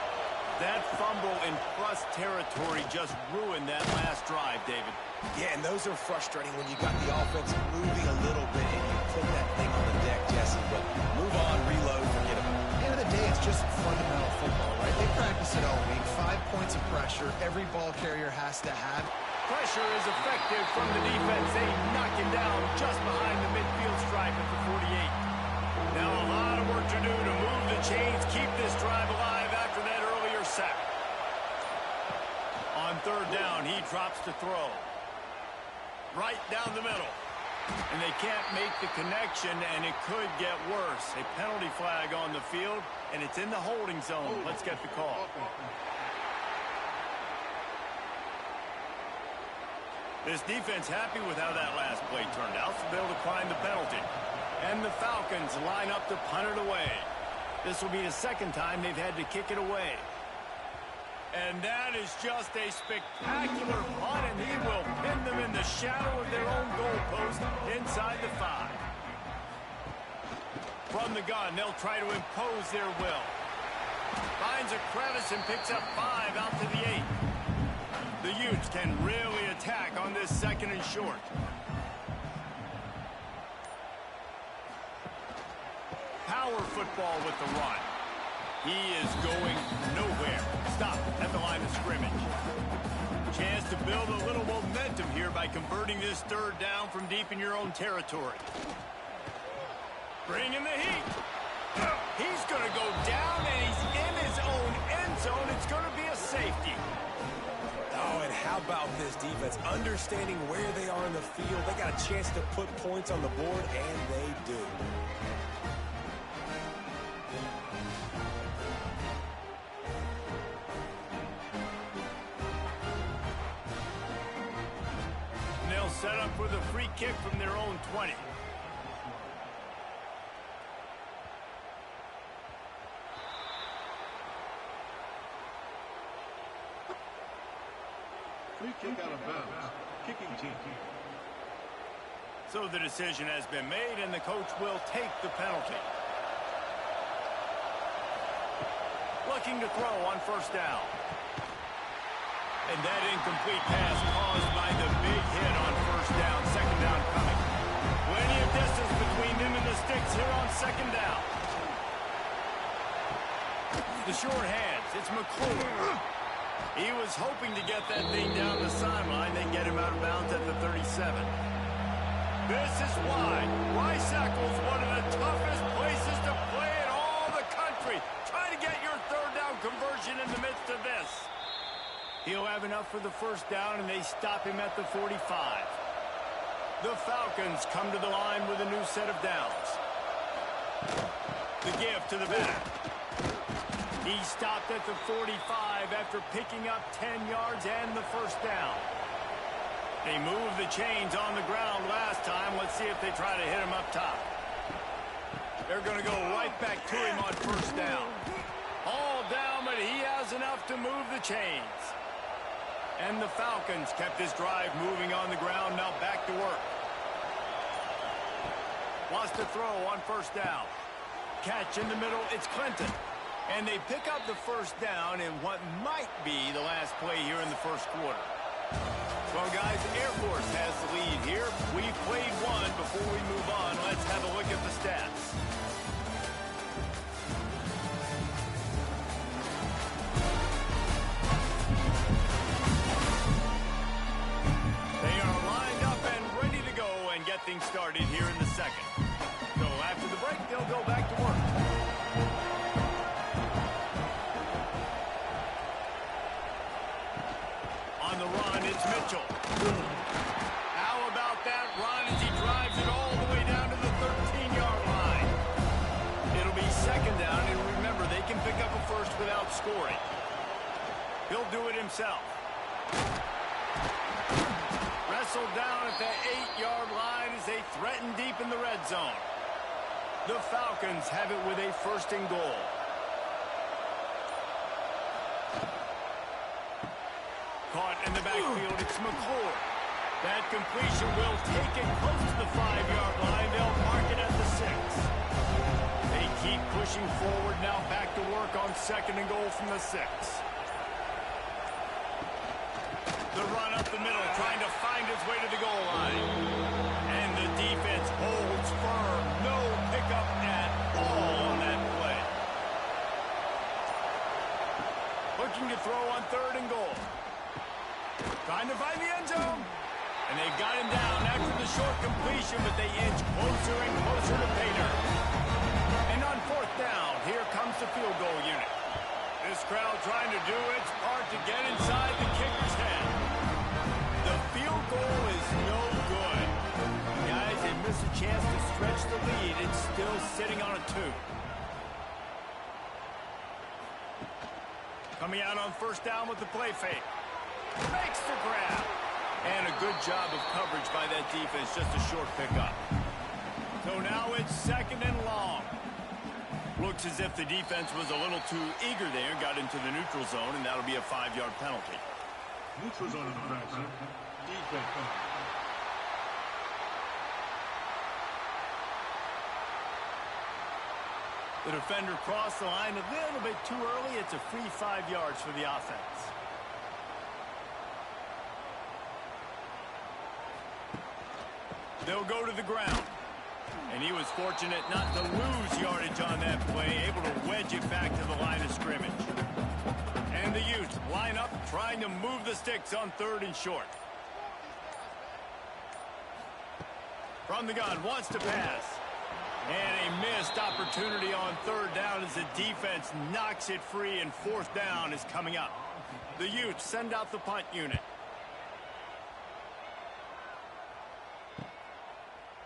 That fumble in plus territory just ruined that last drive, David. Yeah, and those are frustrating when you got the offense moving a little bit and you put that thing on the deck, Jesse. But move on, reload, forget about it. At the end of the day, it's just fundamental football, right? They practice it all week. 5 points of pressure every ball carrier has to have. Pressure is effective from the defense. They knock him down just behind the midfield stripe at the 48. Now a lot of work to do to move the chains, keep this drive alive after that earlier sack. On 3rd down, he drops to throw. Right down the middle. And they can't make the connection, and it could get worse. A penalty flag on the field, and it's in the holding zone. Let's get the call. This defense happy with how that last play turned out, so they'll decline the penalty. And the Falcons line up to punt it away. This will be the 2nd time they've had to kick it away. And that is just a spectacular punt, and he will pin them in the shadow of their own goalpost inside the 5. From the gun, they'll try to impose their will. Finds a crevice and picks up 5 out to the 8. The Utes can really attack on this 2nd and short. Power football with the run. He is going nowhere. Stop at the line of scrimmage. Chance to build a little momentum here by converting this 3rd down from deep in your own territory. Bring in the heat. He's going to go down, and he's in his own end zone. It's going to be a safety. Oh, and how about this defense? Understanding where they are in the field, they got a chance to put points on the board, and they do. And they'll set up for the free kick from their own 20. Free kick out of bounds. Kicking team. So the decision has been made, and the coach will take the penalty. Looking to throw on first down. And that incomplete pass caused by the big hit on first down. Second down coming. Plenty of distance between them and the sticks here on second down. The short hands. It's McClure. He was hoping to get that thing down the sideline. They get him out of bounds at the 37. This is why Rice-Eccles, one of the toughest places to play in all the country. Try to get your third down conversion in the midst of this. He'll have enough for the first down, and they stop him at the 45. The Falcons come to the line with a new set of downs. The give to the back. He stopped at the 45 after picking up 10 yards and the first down. They moved the chains on the ground last time. Let's see if they try to hit him up top. They're going to go right back to him on first down. All down, but he has enough to move the chains. And the Falcons kept this drive moving on the ground. Now back to work. Wants to throw on first down. Catch in the middle. It's Clinton. And they pick up the first down in what might be the last play here in the first quarter. Well, guys, Air Force has the lead here. We've played one. Before we move on, let's have a look at the stats. They are lined up and ready to go and get things started here in the second. So after the break, they'll go back to work. On the run, it's Mitchell. How about that run as he drives it all the way down to the 13-yard line? It'll be second down, and remember, they can pick up a first without scoring. He'll do it himself. Wrestled down at the 8-yard line as they threaten deep in the red zone. The Falcons have it with a first and goal. Caught in the backfield, it's McClure. That completion will take it close to the 5-yard line. They'll mark it at the 6. They keep pushing forward, now back to work on second and goal from the 6. The run up the middle, trying to find his way to the goal line. And the defense holds firm. No pickup at all on that play. Looking to throw on third and goal. Trying to find the end zone. And they've got him down after the short completion, but they inch closer and closer to pay dirt. And on fourth down, here comes the field goal unit. This crowd trying to do its part to get inside the kicker's head. The field goal is no good. Guys, they miss a chance to stretch the lead. It's still sitting on a 2. Coming out on first down with the play fake. Makes the grab. And a good job of coverage by that defense. Just a short pickup. So now it's second and long. Looks as if the defense was a little too eager there. Got into the neutral zone, and that'll be a 5-yard penalty. Neutral zone infraction. Defense. The defender crossed the line a little bit too early. It's a free 5 yards for the offense. They'll go to the ground. And he was fortunate not to lose yardage on that play, able to wedge it back to the line of scrimmage. And the Utes line up, trying to move the sticks on third and short. From the gun, wants to pass. And a missed opportunity on third down as the defense knocks it free, and fourth down is coming up. The Utes send out the punt unit.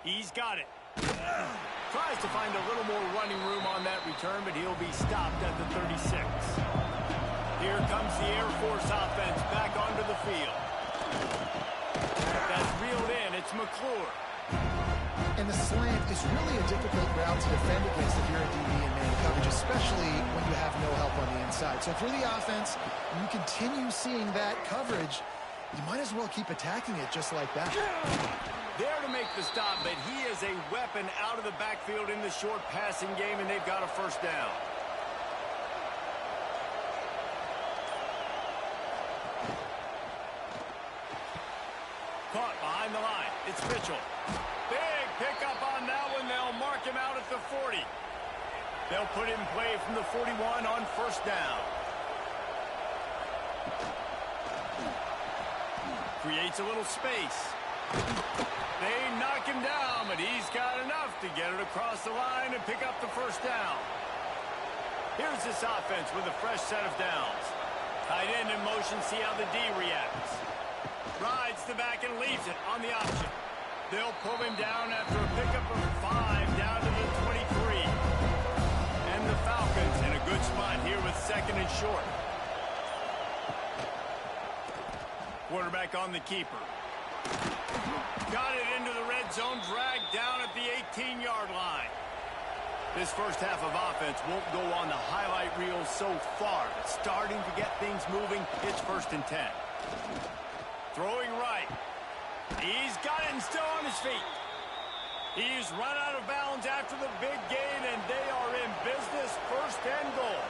He's got it. Tries to find a little more running room on that return, but he'll be stopped at the 36. Here comes the Air Force offense back onto the field. That's reeled in. It's McClure. And the slant is really a difficult route to defend against if you're a DB in man coverage, especially when you have no help on the inside. So if you're the offense and you continue seeing that coverage, you might as well keep attacking it just like that. There to make the stop, but he is a weapon out of the backfield in the short passing game, and they've got a first down. Caught behind the line. It's Mitchell. Big pickup on that one. They'll mark him out at the 40. They'll put him in play from the 41 on first down. Creates a little space. They knock him down, but he's got enough to get it across the line and pick up the first down. Here's this offense with a fresh set of downs. Tight end in motion, see how the D reacts. Rides the back and leaves it on the option. They'll pull him down after a pickup of 5 down to the 23. And the Falcons in a good spot here with second and short. Quarterback on the keeper. Got it into the red zone, dragged down at the 18-yard line. This first half of offense won't go on the highlight reel so far, but starting to get things moving. It's 1st and 10. Throwing right. He's got it and still on his feet. He's run out of bounds after the big gain, and they are in business. 1st and goal.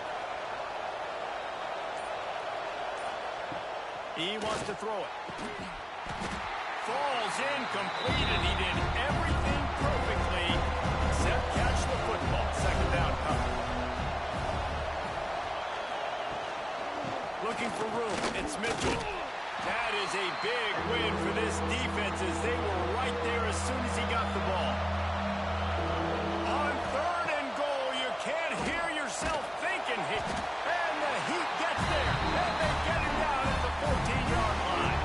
He wants to throw it. Falls incomplete, and he did everything perfectly except catch the football. Second down cover. Looking for room. It's Mitchell. That is a big win for this defense as they were right there as soon as he got the ball. On 3rd and goal, you can't hear yourself thinking. And the Heat gets there. And they get him down at the 14-yard line.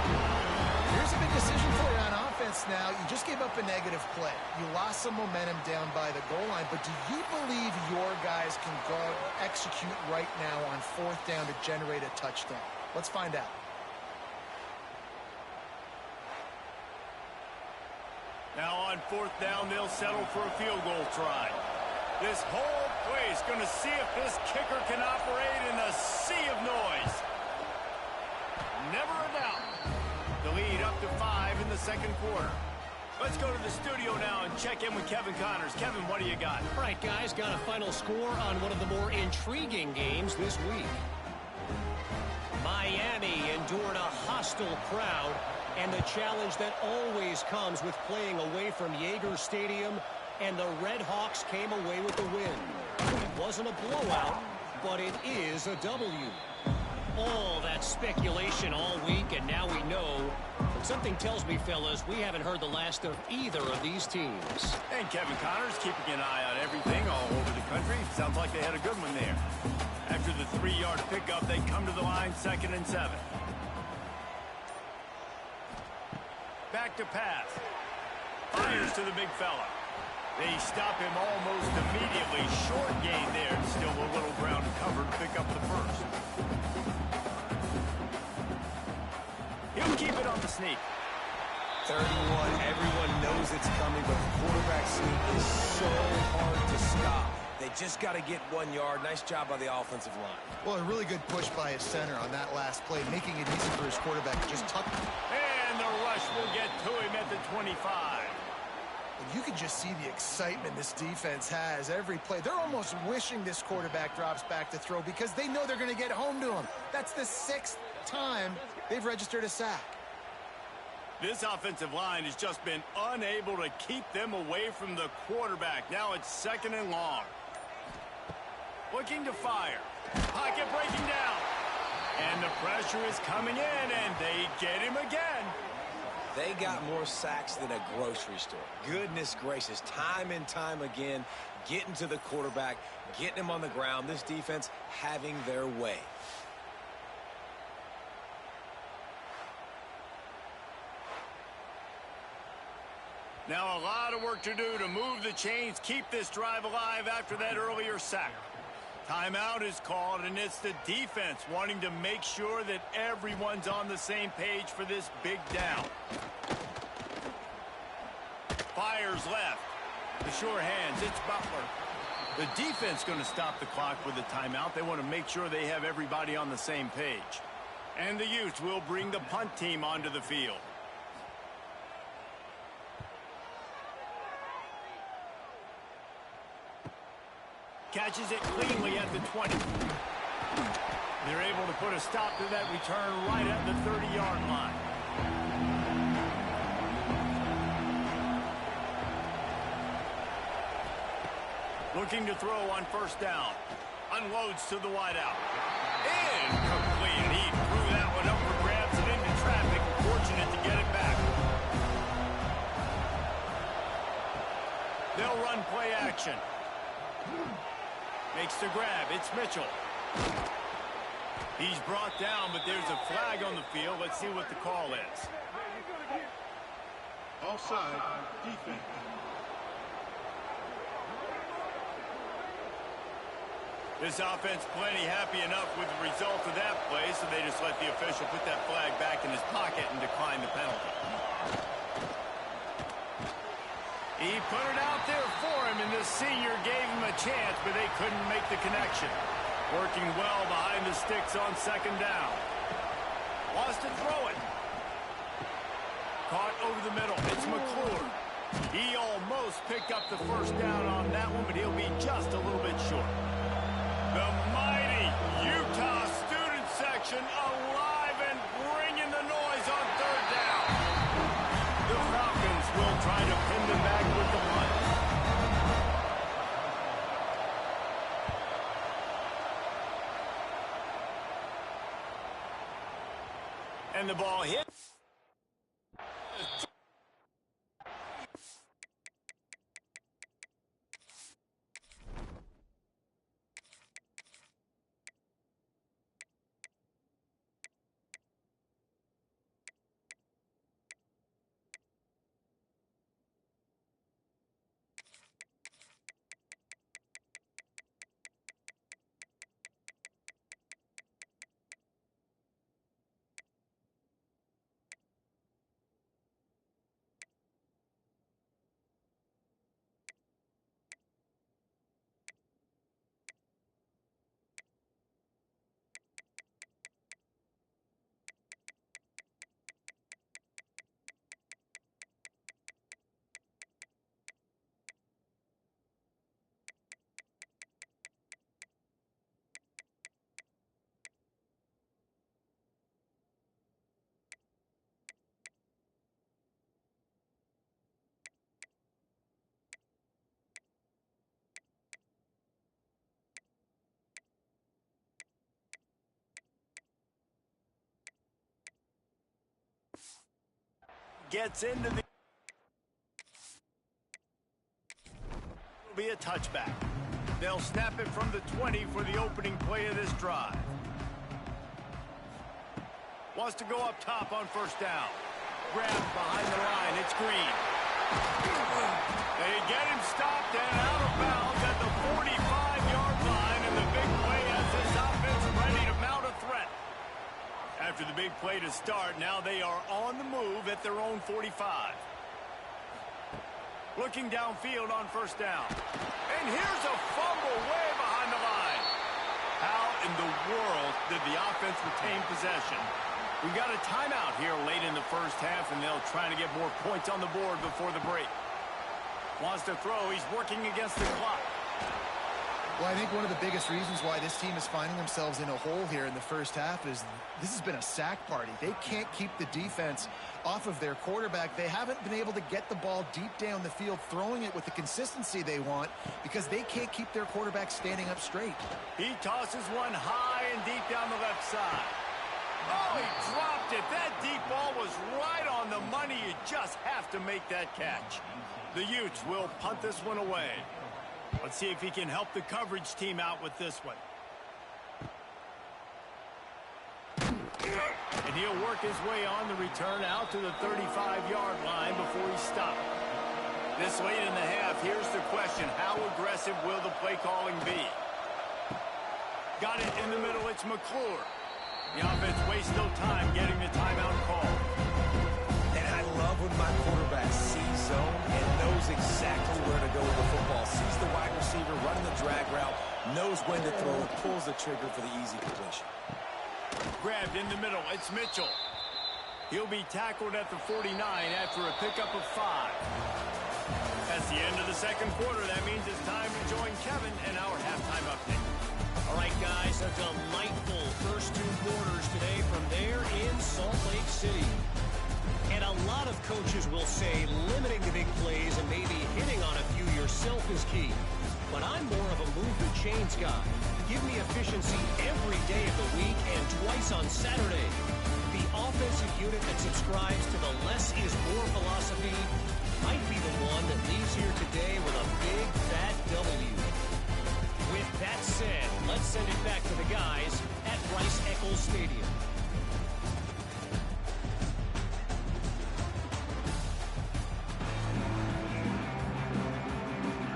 Here's a big decision for you on offense now. You just gave up a negative play. You lost some momentum down by the goal line, but do you believe your guys can go execute right now on 4th down to generate a touchdown? Let's find out. Now on 4th down, they'll settle for a field goal try. This whole place going to see if this kicker can operate in a sea of noise. Never a doubt. The lead up to 5 in the 2nd quarter. Let's go to the studio now and check in with Kevin Connors. Kevin, what do you got? All right, guys, got a final score on one of the more intriguing games this week. Miami endured a hostile crowd and the challenge that always comes with playing away from Yager Stadium, and the Red Hawks came away with the win. It wasn't a blowout, but it is a W. All that speculation all week, and now we know. But something tells me, fellas, we haven't heard the last of either of these teams. And Kevin Connors keeping an eye on everything all over the country. Sounds like they had a good one there. After the 3-yard pickup, they come to the line, 2nd and 7. Back to pass. Fires to the big fella. They stop him almost immediately. Short gain there. Still a little ground covered. Pick up the first. He'll keep it on the sneak. 31. Everyone knows it's coming, but the quarterback sneak is so hard to stop. They just got to get 1 yard. Nice job by the offensive line. Well, a really good push by his center on that last play, making it easy for his quarterback to just tuck. And the rush will get to him at the 25. You can just see the excitement this defense has every play. They're almost wishing this quarterback drops back to throw because they know they're going to get home to him. That's the 6th time they've registered a sack. This offensive line has just been unable to keep them away from the quarterback. Now it's 2nd and long. Looking to fire. Pocket breaking down. And the pressure is coming in, and they get him again. They got more sacks than a grocery store. Goodness gracious, time and time again, getting to the quarterback, getting him on the ground. This defense having their way. Now a lot of work to do to move the chains, keep this drive alive after that earlier sack. Timeout is called, and it's the defense wanting to make sure that everyone's on the same page for this big down. Fires left. The sure hands, it's Butler. The defense going to stop the clock with a timeout. They want to make sure they have everybody on the same page. And the Utes will bring the punt team onto the field. Catches it cleanly at the 20. They're able to put a stop to that return right at the 30-yard line. Looking to throw on first down. Unloads to the wideout. Incomplete. He threw that one up for grabs and into traffic. Fortunate to get it back. They'll run play action. Makes the grab. It's Mitchell. He's brought down, but there's a flag on the field. Let's see what the call is. Offside, defense. This offense plenty happy enough with the result of that play, so they just let the official put that flag back in his pocket and decline the penalty. He put it out there for him, and the senior gave him a chance, but they couldn't make the connection. Working well behind the sticks on second down. Wants to throw it. Caught over the middle. It's McClure. He almost picked up the first down on that one, but he'll be just a little bit short. The mighty Utah student section alive and bringing the noise on third down. The Falcons will try to pin them back with the punt. And the ball hit. Gets into the... It'll be a touchback. They'll snap it from the 20 for the opening play of this drive. Wants to go up top on first down. Grab behind the line. It's Green. They get him stopped and out of bounds at the 45-yard line, and the big play has this offense ready to mount a threat. After the big play to start, now they are on the move at their own 45. Looking downfield on first down. And here's a fumble way behind the line. How in the world did the offense retain possession? We've got a timeout here late in the first half, and they'll try to get more points on the board before the break. Wants to throw. He's working against the clock. Well, I think one of the biggest reasons why this team is finding themselves in a hole here in the first half is this has been a sack party. They can't keep the defense off of their quarterback. They haven't been able to get the ball deep down the field, throwing it with the consistency they want because they can't keep their quarterback standing up straight. He tosses one high and deep down the left side. Oh, he dropped dropped it. That deep ball was right on the money. You just have to make that catch. The Utes will punt this one away. Let's see if he can help the coverage team out with this one. And he'll work his way on the return out to the 35-yard line before he stopped. This late in the half, here's the question. How aggressive will the play calling be? Got it in the middle. It's McClure. The offense wastes no time getting the timeout call. And I love when my quarterback sees zone and knows exactly where to go with the football. Sees the wide receiver running the drag route, knows when to throw, pulls the trigger for the easy completion. Grabbed in the middle. It's Mitchell. He'll be tackled at the 49 after a pickup of 5. That's the end of the second quarter. That means it's time to join Kevin and our halftime update. All right, guys, a delightful first 2 quarters today from there in Salt Lake City. And a lot of coaches will say limiting the big plays and maybe hitting on a few yourself is key. But I'm more of a move the chains guy. Give me efficiency every day of the week and twice on Saturday. The offensive unit that subscribes to the less is more philosophy might be the one that leaves here today with a big fat W. With that said, let's send it back to the guys at Rice-Eccles Stadium.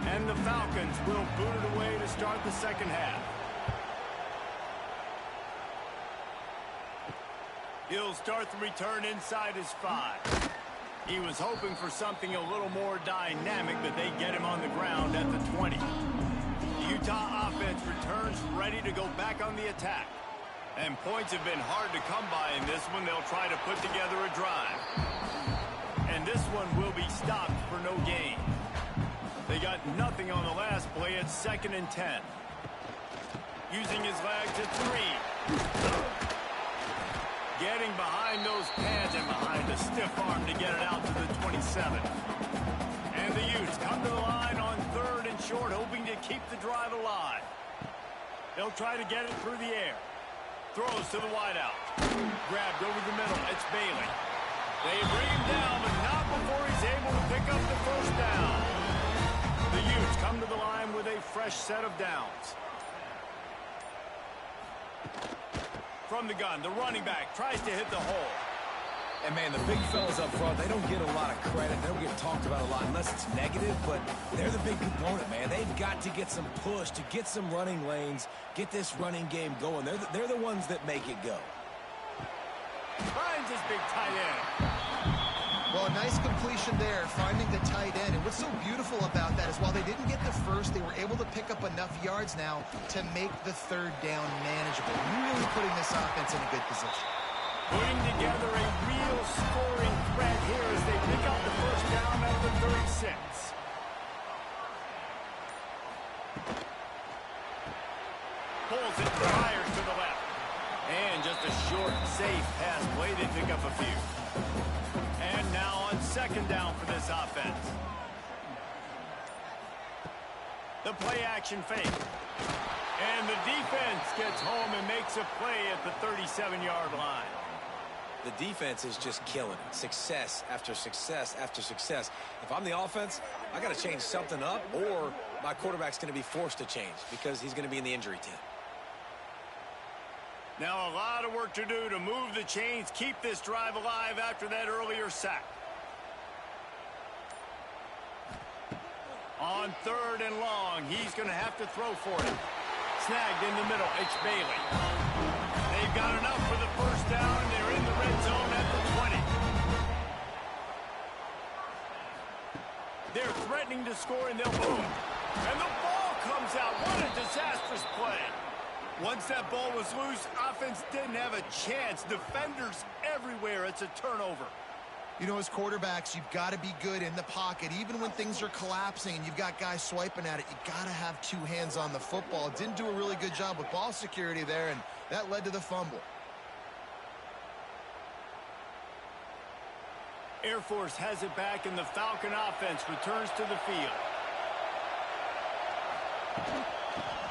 And the Falcons will boot it away to start the second half. He'll start the return inside his 5. He was hoping for something a little more dynamic, but they get him on the ground at the 20. The Utah offense returns ready to go back on the attack. And points have been hard to come by in this one. They'll try to put together a drive. And this one will be stopped for no gain. They got nothing on the last play. It's 2nd and 10. Using his legs at 3. Getting behind those pads and behind a stiff arm to get it out to the 27. And the Utes come to the line on 3rd and short, hoping to keep the drive alive. They'll try to get it through the air. Throws to the wideout. Grabbed over the middle. It's Bailey. They bring him down, but not before he's able to pick up the first down. The Utes come to the line with a fresh set of downs. From the gun, the running back tries to hit the hole. And, man, the big fellas up front, they don't get a lot of credit. They don't get talked about a lot unless it's negative, but they're the big component, man. They've got to get some push, to get some running lanes, get this running game going. They're the ones that make it go. Finds his big tight end. Well, a nice completion there, finding the tight end. And what's so beautiful about that is while they didn't get the first, they were able to pick up enough yards now to make the 3rd down manageable. Really putting this offense in a good position. Putting together a real scoring threat here as they pick up the first down at the 36. Pulls it, fires to the left. And just a short, safe pass play. They pick up a few. And now on 2nd down for this offense. The play action fake. And the defense gets home and makes a play at the 37-yard line. The defense is just killing it. Success after success after success. If I'm the offense, I got to change something up, or my quarterback's going to be forced to change because he's going to be in the injury tent. Now a lot of work to do to move the chains, keep this drive alive after that earlier sack. On 3rd and long, he's going to have to throw for it. Snagged in the middle, it's Bailey. They've got enough for the first down. They're in the red zone at the 20. They're threatening to score, and they'll boom. And the ball comes out. What a disastrous play. Once that ball was loose, offense didn't have a chance. Defenders everywhere. It's a turnover. You know, as quarterbacks, you've got to be good in the pocket. Even when things are collapsing and you've got guys swiping at it, you've got to have 2 hands on the football. Didn't do a really good job with ball security there, and that led to the fumble. Air Force has it back, and the Falcon offense returns to the field.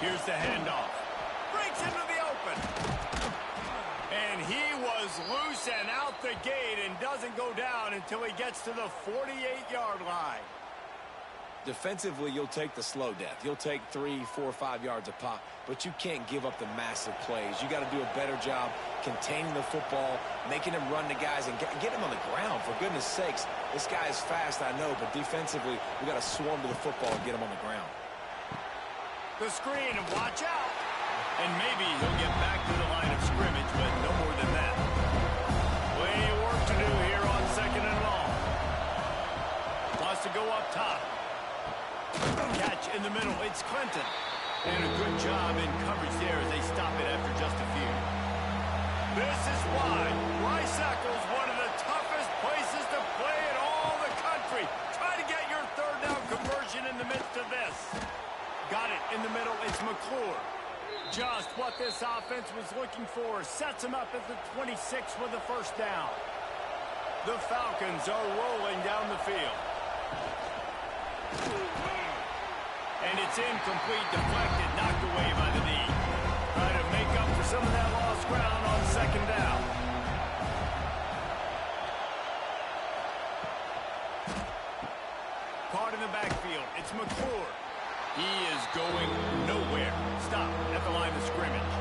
Here's the handoff. Breaks into the open. And He was loose and out the gate and doesn't go down until he gets to the 48-yard line. Defensively, you'll take the slow death. You'll take 3, 4, 5 yards a pop, but you can't give up the massive plays. You got to do a better job containing the football, making him run to guys, and get him on the ground. For goodness sakes, this guy is fast, I know, but defensively, we got to swarm to the football and get him on the ground. The screen, and watch out. And maybe he'll get back to the line of scrimmage, but no more than that. Plenty of work to do here on 2nd and long. Wants to go up top. Catch in the middle. It's Clinton. And a good job in coverage there as they stop it after just a few. This is why Rice Eccles, one of the toughest places to play in all the country. Try to get your third down conversion in the midst of this. Got it in the middle. It's McClure. Just what this offense was looking for. Sets him up at the 26 with the first down. The Falcons are rolling down the field. And it's incomplete, deflected, knocked away by the knee. Trying to make up for some of that lost ground on 2nd down. Caught in the backfield. It's McClure. He is going nowhere. Stop at the line of scrimmage.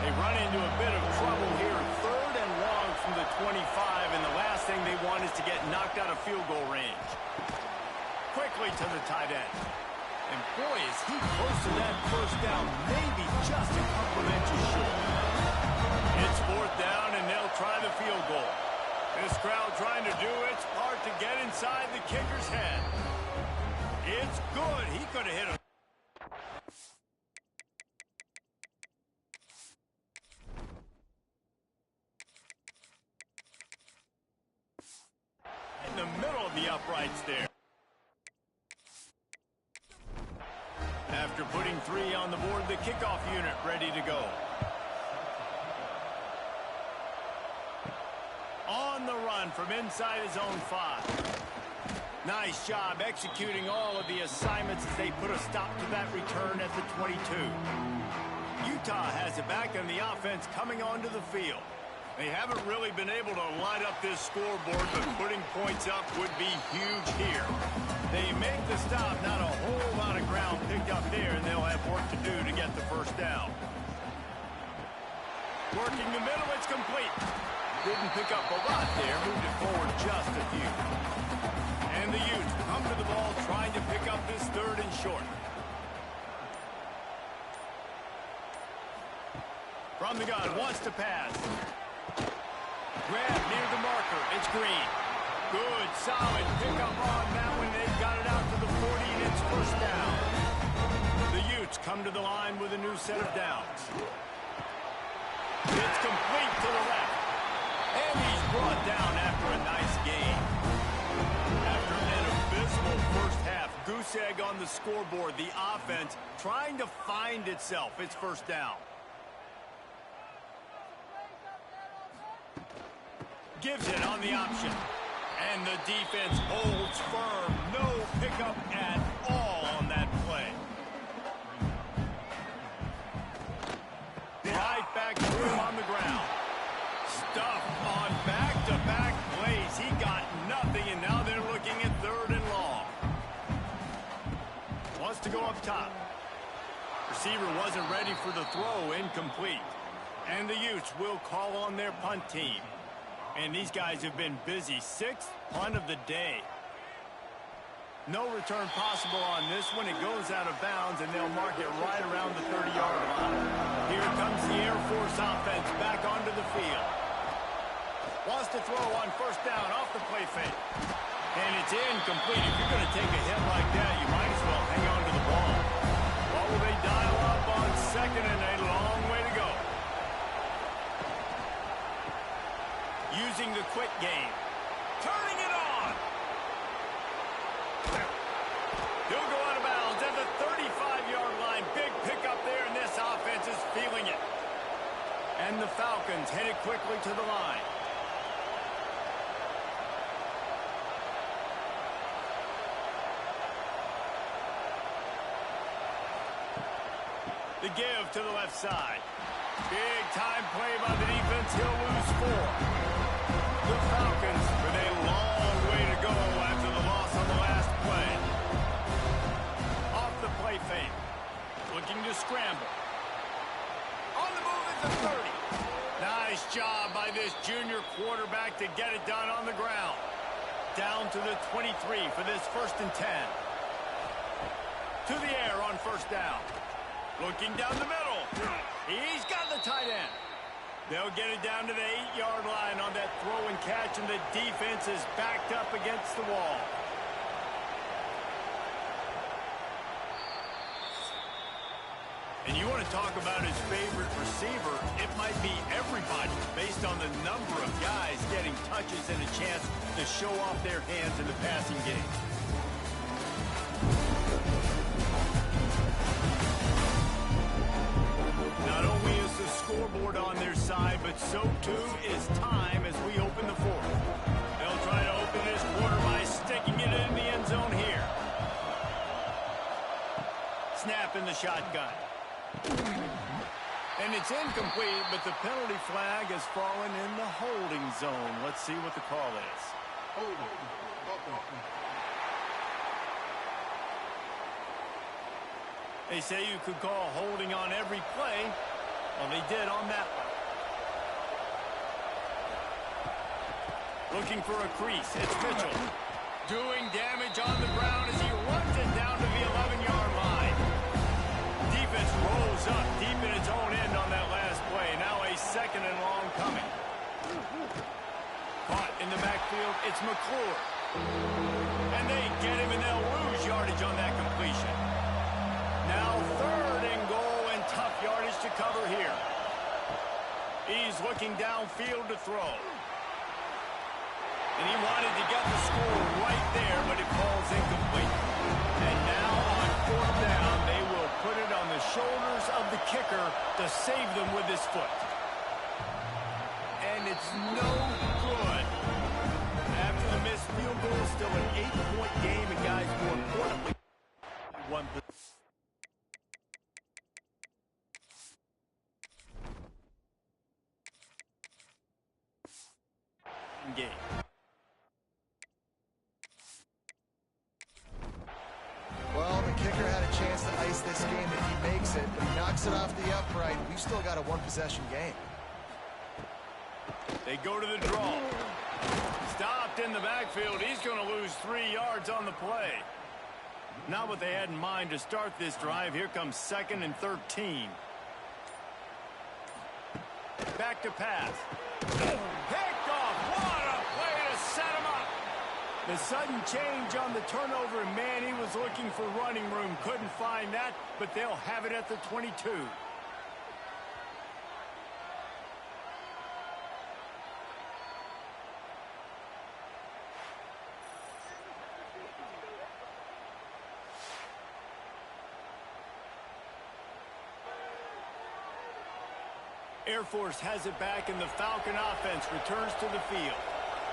They run into a bit of trouble here. 3rd and long from the 25, and the last thing they want is to get knocked out of field goal range. Quickly to the tight end. And boy, is he close to that first down, maybe just a couple of inches short. It's 4th down, and they'll try the field goal. This crowd trying to do its part to get inside the kicker's head. It's good. He could have hit him. In the middle of the uprights there. After putting 3 on the board, the kickoff unit ready to go. On the run from inside his own 5. Nice job executing all of the assignments as they put a stop to that return at the 22. Utah has it back, and the offense coming onto the field. They haven't really been able to light up this scoreboard, but putting points up would be huge here. They make the stop, not a whole lot of ground picked up there, and they'll have work to do to get the first down. Working the middle, it's complete. Didn't pick up a lot there, moved it forward just a few. And the Utes come to the ball trying to pick up this 3rd and short. From the gun, wants to pass. Grab near the marker. It's Green. Good, solid pickup on that one. They've got it out to the 40, and it's first down. The Utes come to the line with a new set of downs. It's complete to the left. And he's brought down after a nice game. After an abysmal first half, goose egg on the scoreboard. The offense trying to find itself. It's first down. Gives it on the option. And the defense holds firm. No pickup at all on that play. Right back to him on the ground. Stuff on back-to-back plays. He got nothing, and now they're looking at 3rd and long. Wants to go up top. Receiver wasn't ready for the throw. Incomplete. And the Utes will call on their punt team. And these guys have been busy. 6th punt of the day. No return possible on this one. It goes out of bounds, and they'll mark it right around the 30-yard line. Here comes the Air Force offense back onto the field. Wants to throw on first down off the play fake. And it's incomplete. If you're going to take a hit like that, you might as well hang on to the ball. What will they dial up on 2nd and a long way to go? Using the quick game. Turning it on. He'll go out of bounds at the 35-yard line. Big pickup there, and this offense is feeling it. And the Falcons headed quickly to the line. The give to the left side. Big time play by the defense. He'll lose 4. The Falcons with a long way to go after the loss on the last play. Off the play fake. Looking to scramble. On the move at the 30. Nice job by this junior quarterback to get it done on the ground. Down to the 23 for this 1st and 10. To the air on 1st down. Looking down the middle. He's got the tight end. They'll get it down to the 8-yard line on that throw and catch, and the defense is backed up against the wall. And you want to talk about his favorite receiver, it might be everybody based on the number of guys getting touches and a chance to show off their hands in the passing game. Not only is the scoreboard on their side, but so too is time as we open the 4th. They'll try to open this quarter by sticking it in the end zone here. Snap in the shotgun. And it's incomplete, but the penalty flag has fallen in the holding zone. Let's see what the call is. They say you could call holding on every play. Well, they did on that one. Looking for a crease. It's Mitchell. Doing damage on the ground as he runs it down to the 11-yard line. Defense rolls up deep in its own end on that last play. Now a 2nd and long coming. Caught in the backfield. It's McClure. And they get him, and they'll lose yardage on that completion. Now 3rd and goal, and tough yardage to cover here. He's looking downfield to throw. And he wanted to get the score right there, but it falls incomplete. And now on 4th down, they will put it on the shoulders of the kicker to save them with his foot. And it's no good. After the missed field goal, still an 8-point game, and guys, more importantly, one position. Game. Well, the kicker had a chance to ice this game if he makes it, but he knocks it off the upright. We've still got a 1-possession game. They go to the draw. Stopped in the backfield. He's going to lose 3 yards on the play. Not what they had in mind to start this drive. Here comes 2nd and 13. Back to pass. Picked off. What a play to set him up. The sudden change on the turnover, and man, he was looking for running room. Couldn't find that, but they'll have it at the 22. Air Force has it back, and the Falcon offense returns to the field.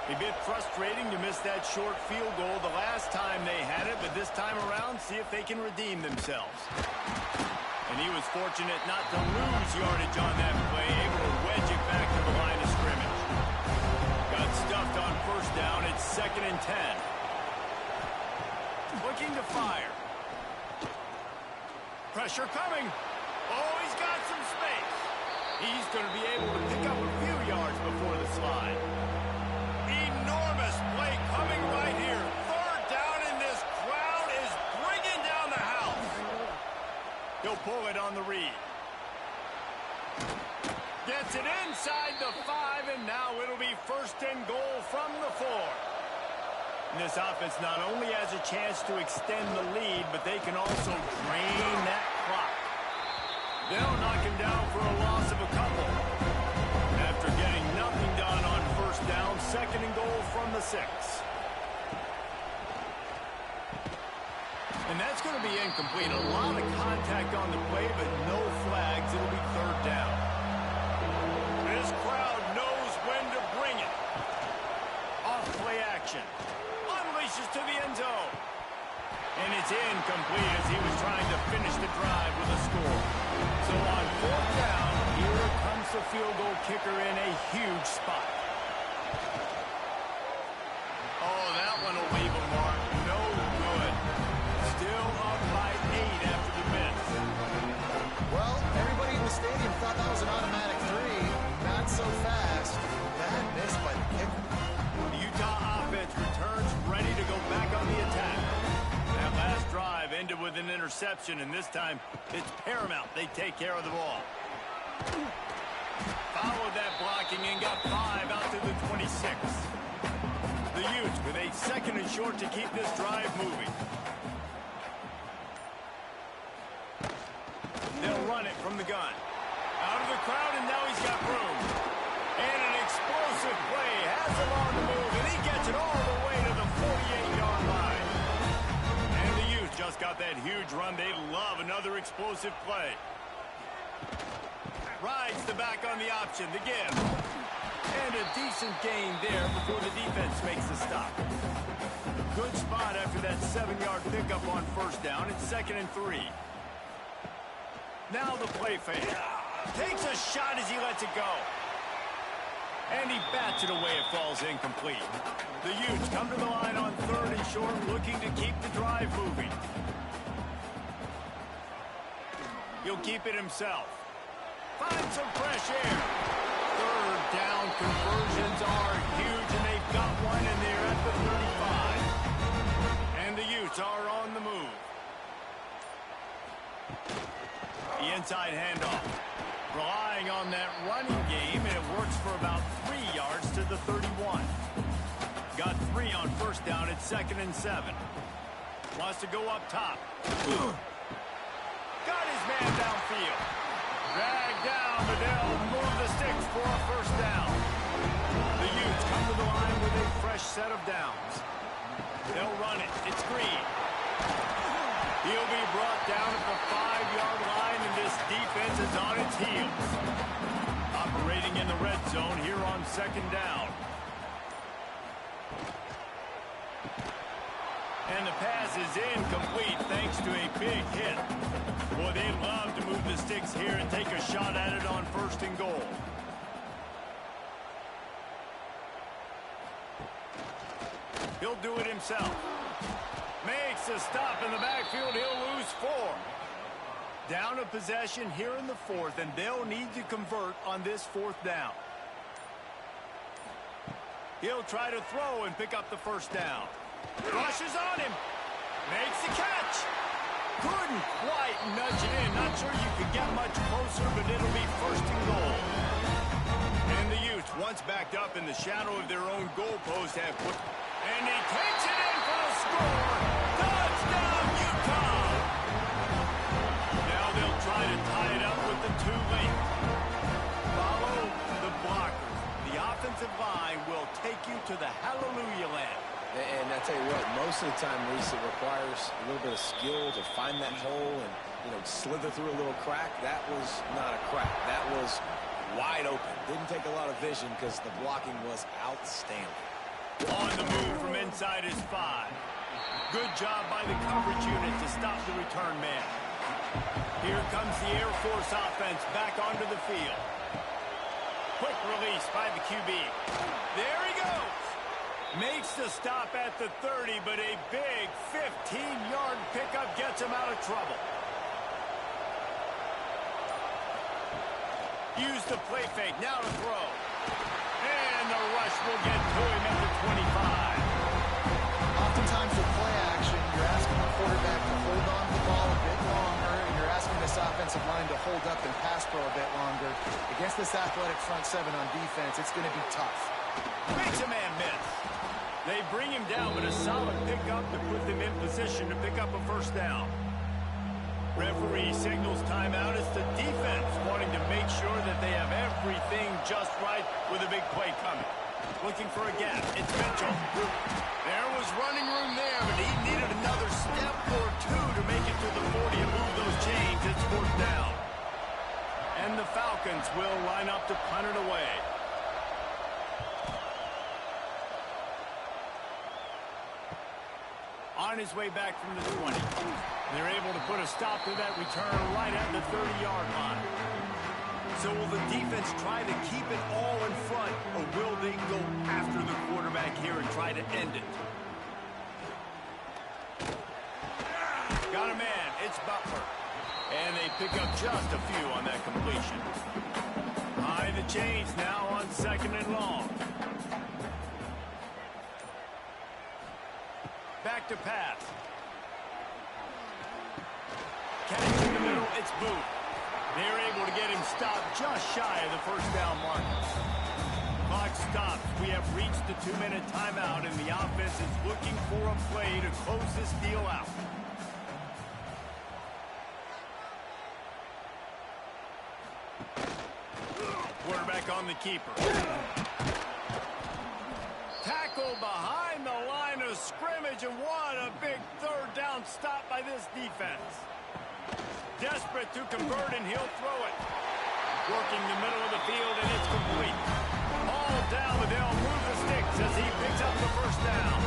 A bit frustrating to miss that short field goal the last time they had it, but this time around, see if they can redeem themselves. And he was fortunate not to lose yardage on that play, able to wedge it back to the line of scrimmage. Got stuffed on 1st down. It's 2nd and 10. Looking to fire. Pressure coming. Oh, he's got some space. He's going to be able to pick up a few yards before the slide. Enormous play coming right here. 3rd down, and this crowd is bringing down the house. He'll pull it on the read. Gets it inside the 5, and now it'll be 1st and goal from the 4. And this offense not only has a chance to extend the lead, but they can also drain that clock. They'll knock him down for a loss of a couple. After getting nothing done on 1st down, 2nd and goal from the 6. And that's going to be incomplete. A lot of contact on the play, but no flags. It'll be 3rd down. This crowd knows when to bring it. Off play action. Unleashes to the end zone. And it's incomplete as he was trying to finish the drive with a score. So on fourth down, here comes the field goal kicker in a huge spot. Oh, that one will leave a mark. No good. Still up by 8 after the miss. Well, everybody in the stadium thought that was an automatic 3. Not so fast. Bad miss by the kicker. The Utah offense returns ready to go back on the attack. That last drive ended with an interception, and this time it's paramount they take care of the ball. Followed that blocking and got 5 out to the 26. The Utes with a second and short to keep this drive moving. They'll run it from the gun. Out of the crowd, and now he's got room. And an explosive play has him on the move, and he gets it all the way to the 48-yard line. And the Utes just got that huge run. They love another explosive play. Rides the back on the option, the give. And a decent gain there before the defense makes the stop. Good spot after that 7-yard pickup on first down. It's 2nd and 3. Now the play fake. Takes a shot as he lets it go. And he bats it away. It falls incomplete. The Utes come to the line on 3rd and short, looking to keep the drive moving. He'll keep it himself. Finds some fresh air. 3rd down conversions are huge, and they've got one, and they're at the 35. And the Utes are on the move. The inside handoff. Relying on that running game, and it works for about 3 yards to the 31. Got 3 on first down at 2nd and 7. Wants to go up top. Got his man downfield. Dragged down, but they'll move the sticks for a first down. The Utes come to the line with a fresh set of downs. They'll run it. It's Green. He'll be brought down at the 5-yard line, and this defense is on its heels. Operating in the red zone here on 2nd down. And the pass is incomplete thanks to a big hit. Boy, they love to move the sticks here and take a shot at it on 1st and goal. He'll do it himself. Makes a stop in the backfield. He'll lose 4. Down a possession here in the 4th, and they'll need to convert on this 4th down. He'll try to throw and pick up the first down. Rushes on him. Makes the catch. Couldn't quite nudge it in. Not sure you could get much closer, but it'll be 1st and goal. And the Utes, once backed up in the shadow of their own goalpost, have put... And he takes it in for the score. Touchdown, Utah! Now they'll try to tie it up with the 2 late. Follow the blockers. The offensive line will take you to the hallelujah land. And I tell you what, most of the time, Reese, it requires a little bit of skill to find that hole and, slither through a little crack. That was not a crack. That was wide open. Didn't take a lot of vision because the blocking was outstanding. On the move from inside his 5. Good job by the coverage unit to stop the return man. Here comes the Air Force offense back onto the field. Quick release by the QB. There he goes. Makes the stop at the 30, but a big 15-yard pickup gets him out of trouble. Use the play fake, now to throw. And the rush will get to him at the 25. Oftentimes with play action, you're asking the quarterback to hold on to the ball a bit longer, and you're asking this offensive line to hold up and pass pro a bit longer. Against this athletic front 7 on defense, it's going to be tough. Makes a man miss. They bring him down, but a solid pickup to put them in position to pick up a first down. Referee signals timeout. It's the defense wanting to make sure that they have everything just right with a big play coming. Looking for a gap. It's Mitchell. There was running room there, but he needed another step or 2 to make it to the 40 and move those chains. It's 4th down. And the Falcons will line up to punt it away. On on his way back from the 20. They're able to put a stop to that return right at the 30-yard line. So will the defense try to keep it all in front, or will they go after the quarterback here and try to end it? Got a man. It's Butler. And they pick up just a few on that completion. High the chains now on 2nd and long. Back to pass. Catch in the middle. It's Booth. They're able to get him stopped just shy of the first down marker. Clock stops. We have reached the 2-minute timeout, and the offense is looking for a play to close this deal out. Quarterback on the keeper. Tackle behind the line of scrimmage, and what a big third down stop by this defense. Desperate to convert, and he'll throw it. Working the middle of the field, and it's complete. Ball down, but they'll move the sticks as he picks up the first down.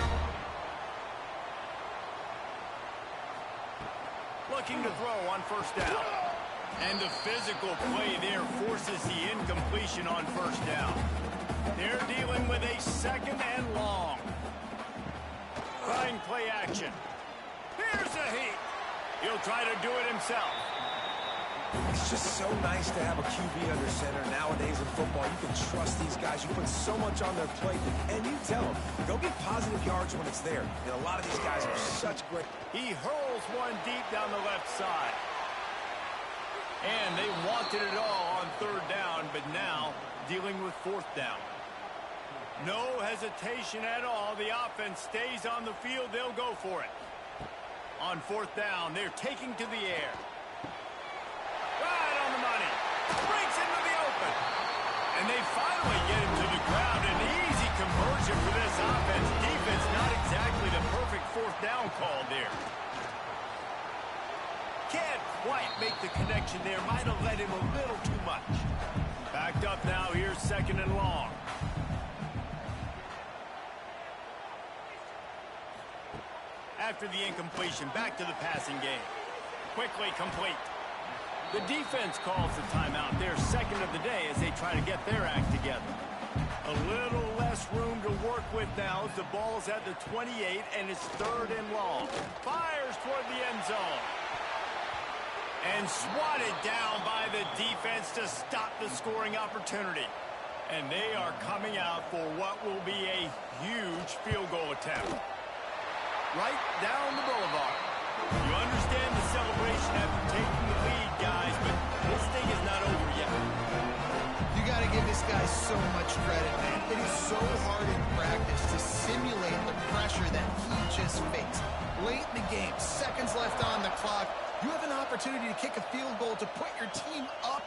Looking to throw on first down. And the physical play there forces the incompletion on first down. They're dealing with a 2nd and long. Fine play action. Here's a heat. He'll try to do it himself. It's just so nice to have a QB under center. Nowadays in football, you can trust these guys. You put so much on their plate, and you tell them, go get positive yards when it's there. And a lot of these guys are such great. He hurls one deep down the left side. And they wanted it all on 3rd down, but now dealing with 4th down. No hesitation at all. The offense stays on the field. They'll go for it. On 4th down, they're taking to the air. Right on the money. Breaks into the open. And they finally get him to the ground. An easy conversion for this offense. Defense, not exactly the perfect 4th down call there. Can't quite make the connection there. Might have let him a little too much. Backed up now. Here's 2nd and long. After the incompletion, back to the passing game. Quickly complete. The defense calls the timeout. Their 2nd of the day as they try to get their act together. A little less room to work with now as the ball's at the 28 and it's 3rd and long. Fires toward the end zone. And swatted down by the defense to stop the scoring opportunity. And they are coming out for what will be a huge field goal attempt. Right down the boulevard. You understand the celebration after taking the lead, guys, but this thing is not over yet. You got to give this guy so much credit, man. It is so hard in practice to simulate the pressure that he just faced. Late in the game, seconds left on the clock, you have an opportunity to kick a field goal to put your team up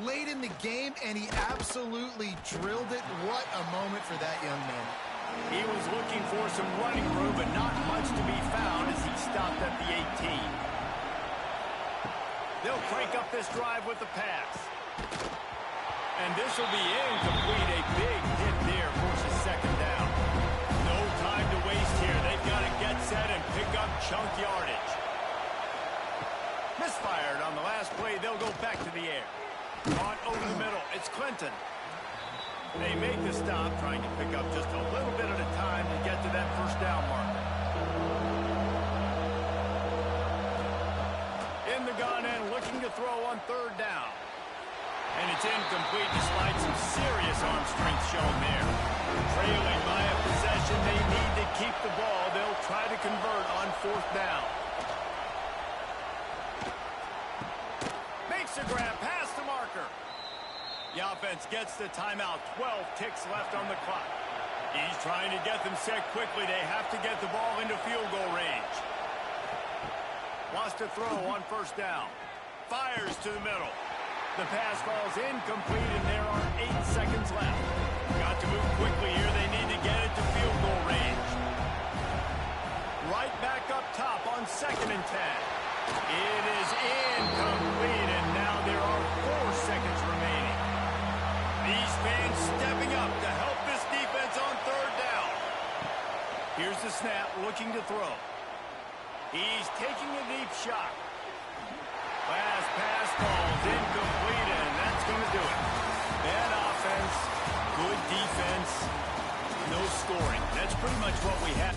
late in the game, and he absolutely drilled it. What a moment for that young man. He was looking for some running room, but not much to be found as he stopped at the 18. They'll crank up this drive with the pass. And this will be incomplete. A big hit there forces 2nd down. No time to waste here. They've got to get set and pick up chunk yardage. Misfired on the last play. They'll go back to the air. Caught over the middle. It's Clinton. They make the stop, trying to pick up just a little bit at a time to get to that first down marker. In the gun and looking to throw on 3rd down. And it's incomplete despite some serious arm strength shown there. Trailing by a possession, they need to keep the ball. They'll try to convert on 4th down. Makes a grab past the marker. The offense gets the timeout. 12 ticks left on the clock. He's trying to get them set quickly. They have to get the ball into field goal range. Wants to throw on 1st down. Fires to the middle. The pass falls incomplete, and there are 8 seconds left. Got to move quickly here. They need to get it to field goal range. Right back up top on 2nd and 10. It is incomplete, and now there are 4 seconds remaining. These fans stepping up to help this defense on 3rd down. Here's the snap, looking to throw. He's taking a deep shot. Last pass falls incomplete, and that's going to do it. Bad offense, good defense, no scoring. That's pretty much what we have.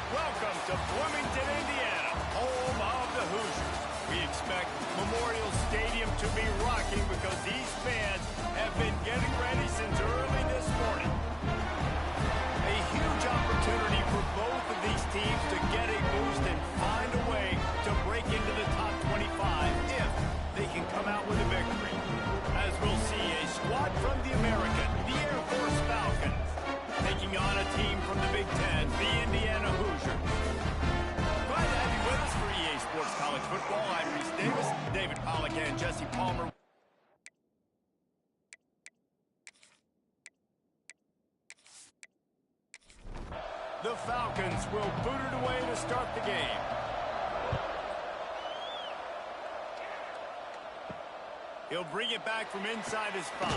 Welcome to Bloomington, Indiana, home of the Hoosiers. We expect Memorial Stadium to be rocking because these fans have been getting ready since early this morning. A huge opportunity for both of these teams to get a boost and find a way to break into the top 25 if they can come out with a victory. As we'll see a squad from the American, the Air Force Falcons, taking on a team from the Big Ten, the Indiana Hoosiers. Glad to have you with us for EA Sports College Football. I'm Reese Davis, David Pollack, and Jesse Palmer. The Falcons will boot it away to start the game. He'll bring it back from inside his 5.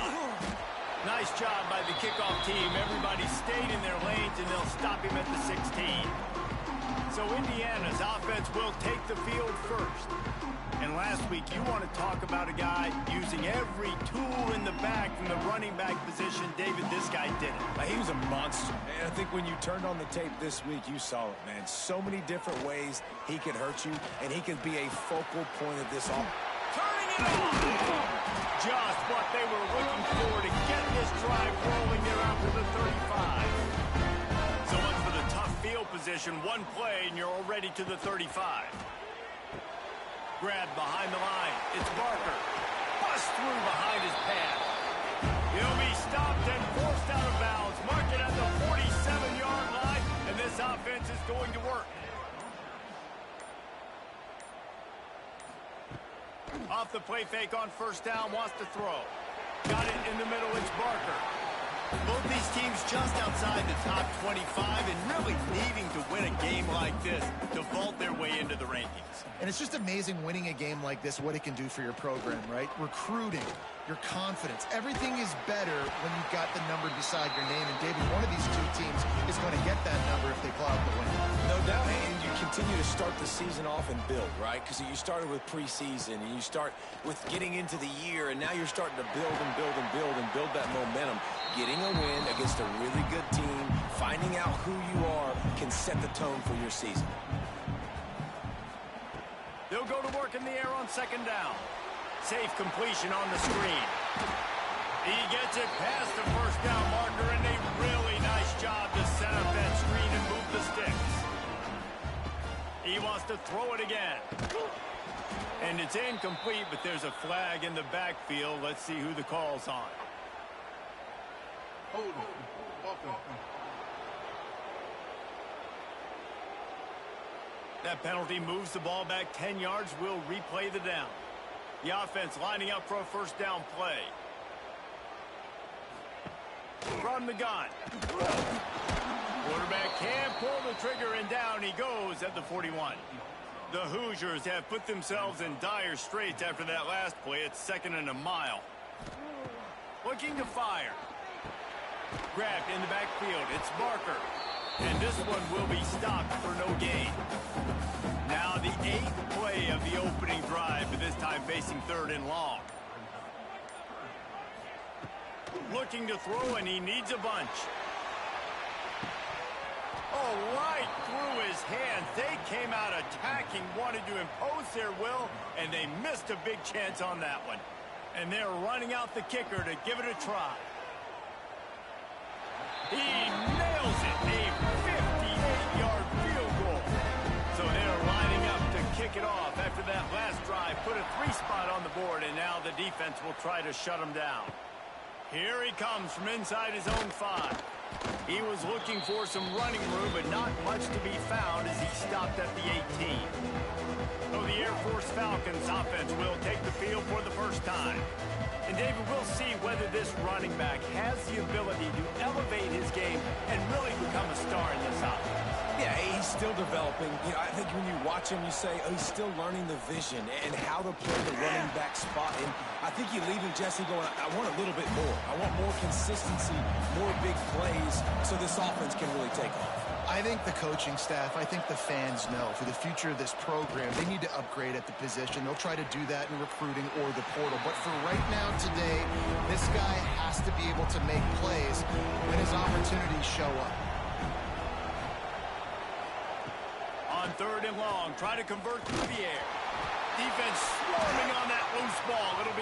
Nice job by the kickoff team. Everybody stayed in their lanes, and they'll stop him at the 16. So Indiana's offense will take the field first. And last week, you want to talk about a guy using every tool in the bag from the running back position. David, this guy did it. He was a monster. And I think when you turned on the tape this week, you saw it, man. So many different ways he could hurt you, and he could be a focal point of this offense. Turning it on! Just what they were looking for to get this drive rolling there after the 35. So much for the tough field position. One play, and you're already to the 35. Grabbed behind the line. It's Barker. Bust through behind his pad. He'll be stopped and forced out of bounds. Mark it at the 47-yard line, and this offense is going to work. Off the play fake on first down, wants to throw. Got it in the middle, it's Barker. Both these teams just outside the top 25 and really needing to win a game like this to vault their way into the rankings. And it's just amazing winning a game like this, what it can do for your program, right? Recruiting, your confidence, everything is better when you've got the number beside your name. And David, one of these two teams is going to get that number if they plow the win. No doubt, and you continue to start the season off and build, right? Because you started with preseason, and you start with getting into the year, and now you're starting to build and build and build and build that momentum. Getting a win against a really good team, finding out who you are, can set the tone for your season. They'll go to work in the air on second down. Safe completion on the screen. He gets it past the first down marker, and a really nice job to set up that screen and move the sticks. He wants to throw it again. And it's incomplete, but there's a flag in the backfield. Let's see who the call's on. Hold it. Falcons. That penalty moves the ball back 10 yards. We'll replay the down. The offense lining up for a first down play. From the gun. Quarterback can't pull the trigger, and down he goes at the 41. The Hoosiers have put themselves in dire straits after that last play. It's second and a mile. Looking to fire. Grabbed in the backfield. It's Barker. And this one will be stopped for no gain. Now the 8th play of the opening drive, but this time facing third and long. Looking to throw, and he needs a bunch. Oh, right through his hands. They came out attacking, wanted to impose their will, and they missed a big chance on that one. And they're running out the kicker to give it a try. He nails it, a 58-yard field goal. So they're lining up to kick it off after that last drive. Put a 3-spot on the board, and now the defense will try to shut him down. Here he comes from inside his own 5. He was looking for some running room, but not much to be found as he stopped at the 18. So the Air Force Falcons offense will take the field for the first time. And David, we'll see whether this running back has the ability to elevate his game and really become a star in this offense. Yeah, he's still developing. You know, I think when you watch him, you say, oh, he's still learning the vision and how to play the running back spot. And I think you're leaving Jesse going, I want a little bit more. I want more consistency, more big plays, so this offense can really take off. I think the coaching staff, I think the fans know for the future of this program, they need to upgrade at the position. They'll try to do that in recruiting or the portal. But for right now today, this guy has to be able to make plays when his opportunities show up. On third and long, try to convert through the air. Defense swarming on that loose ball. It'll be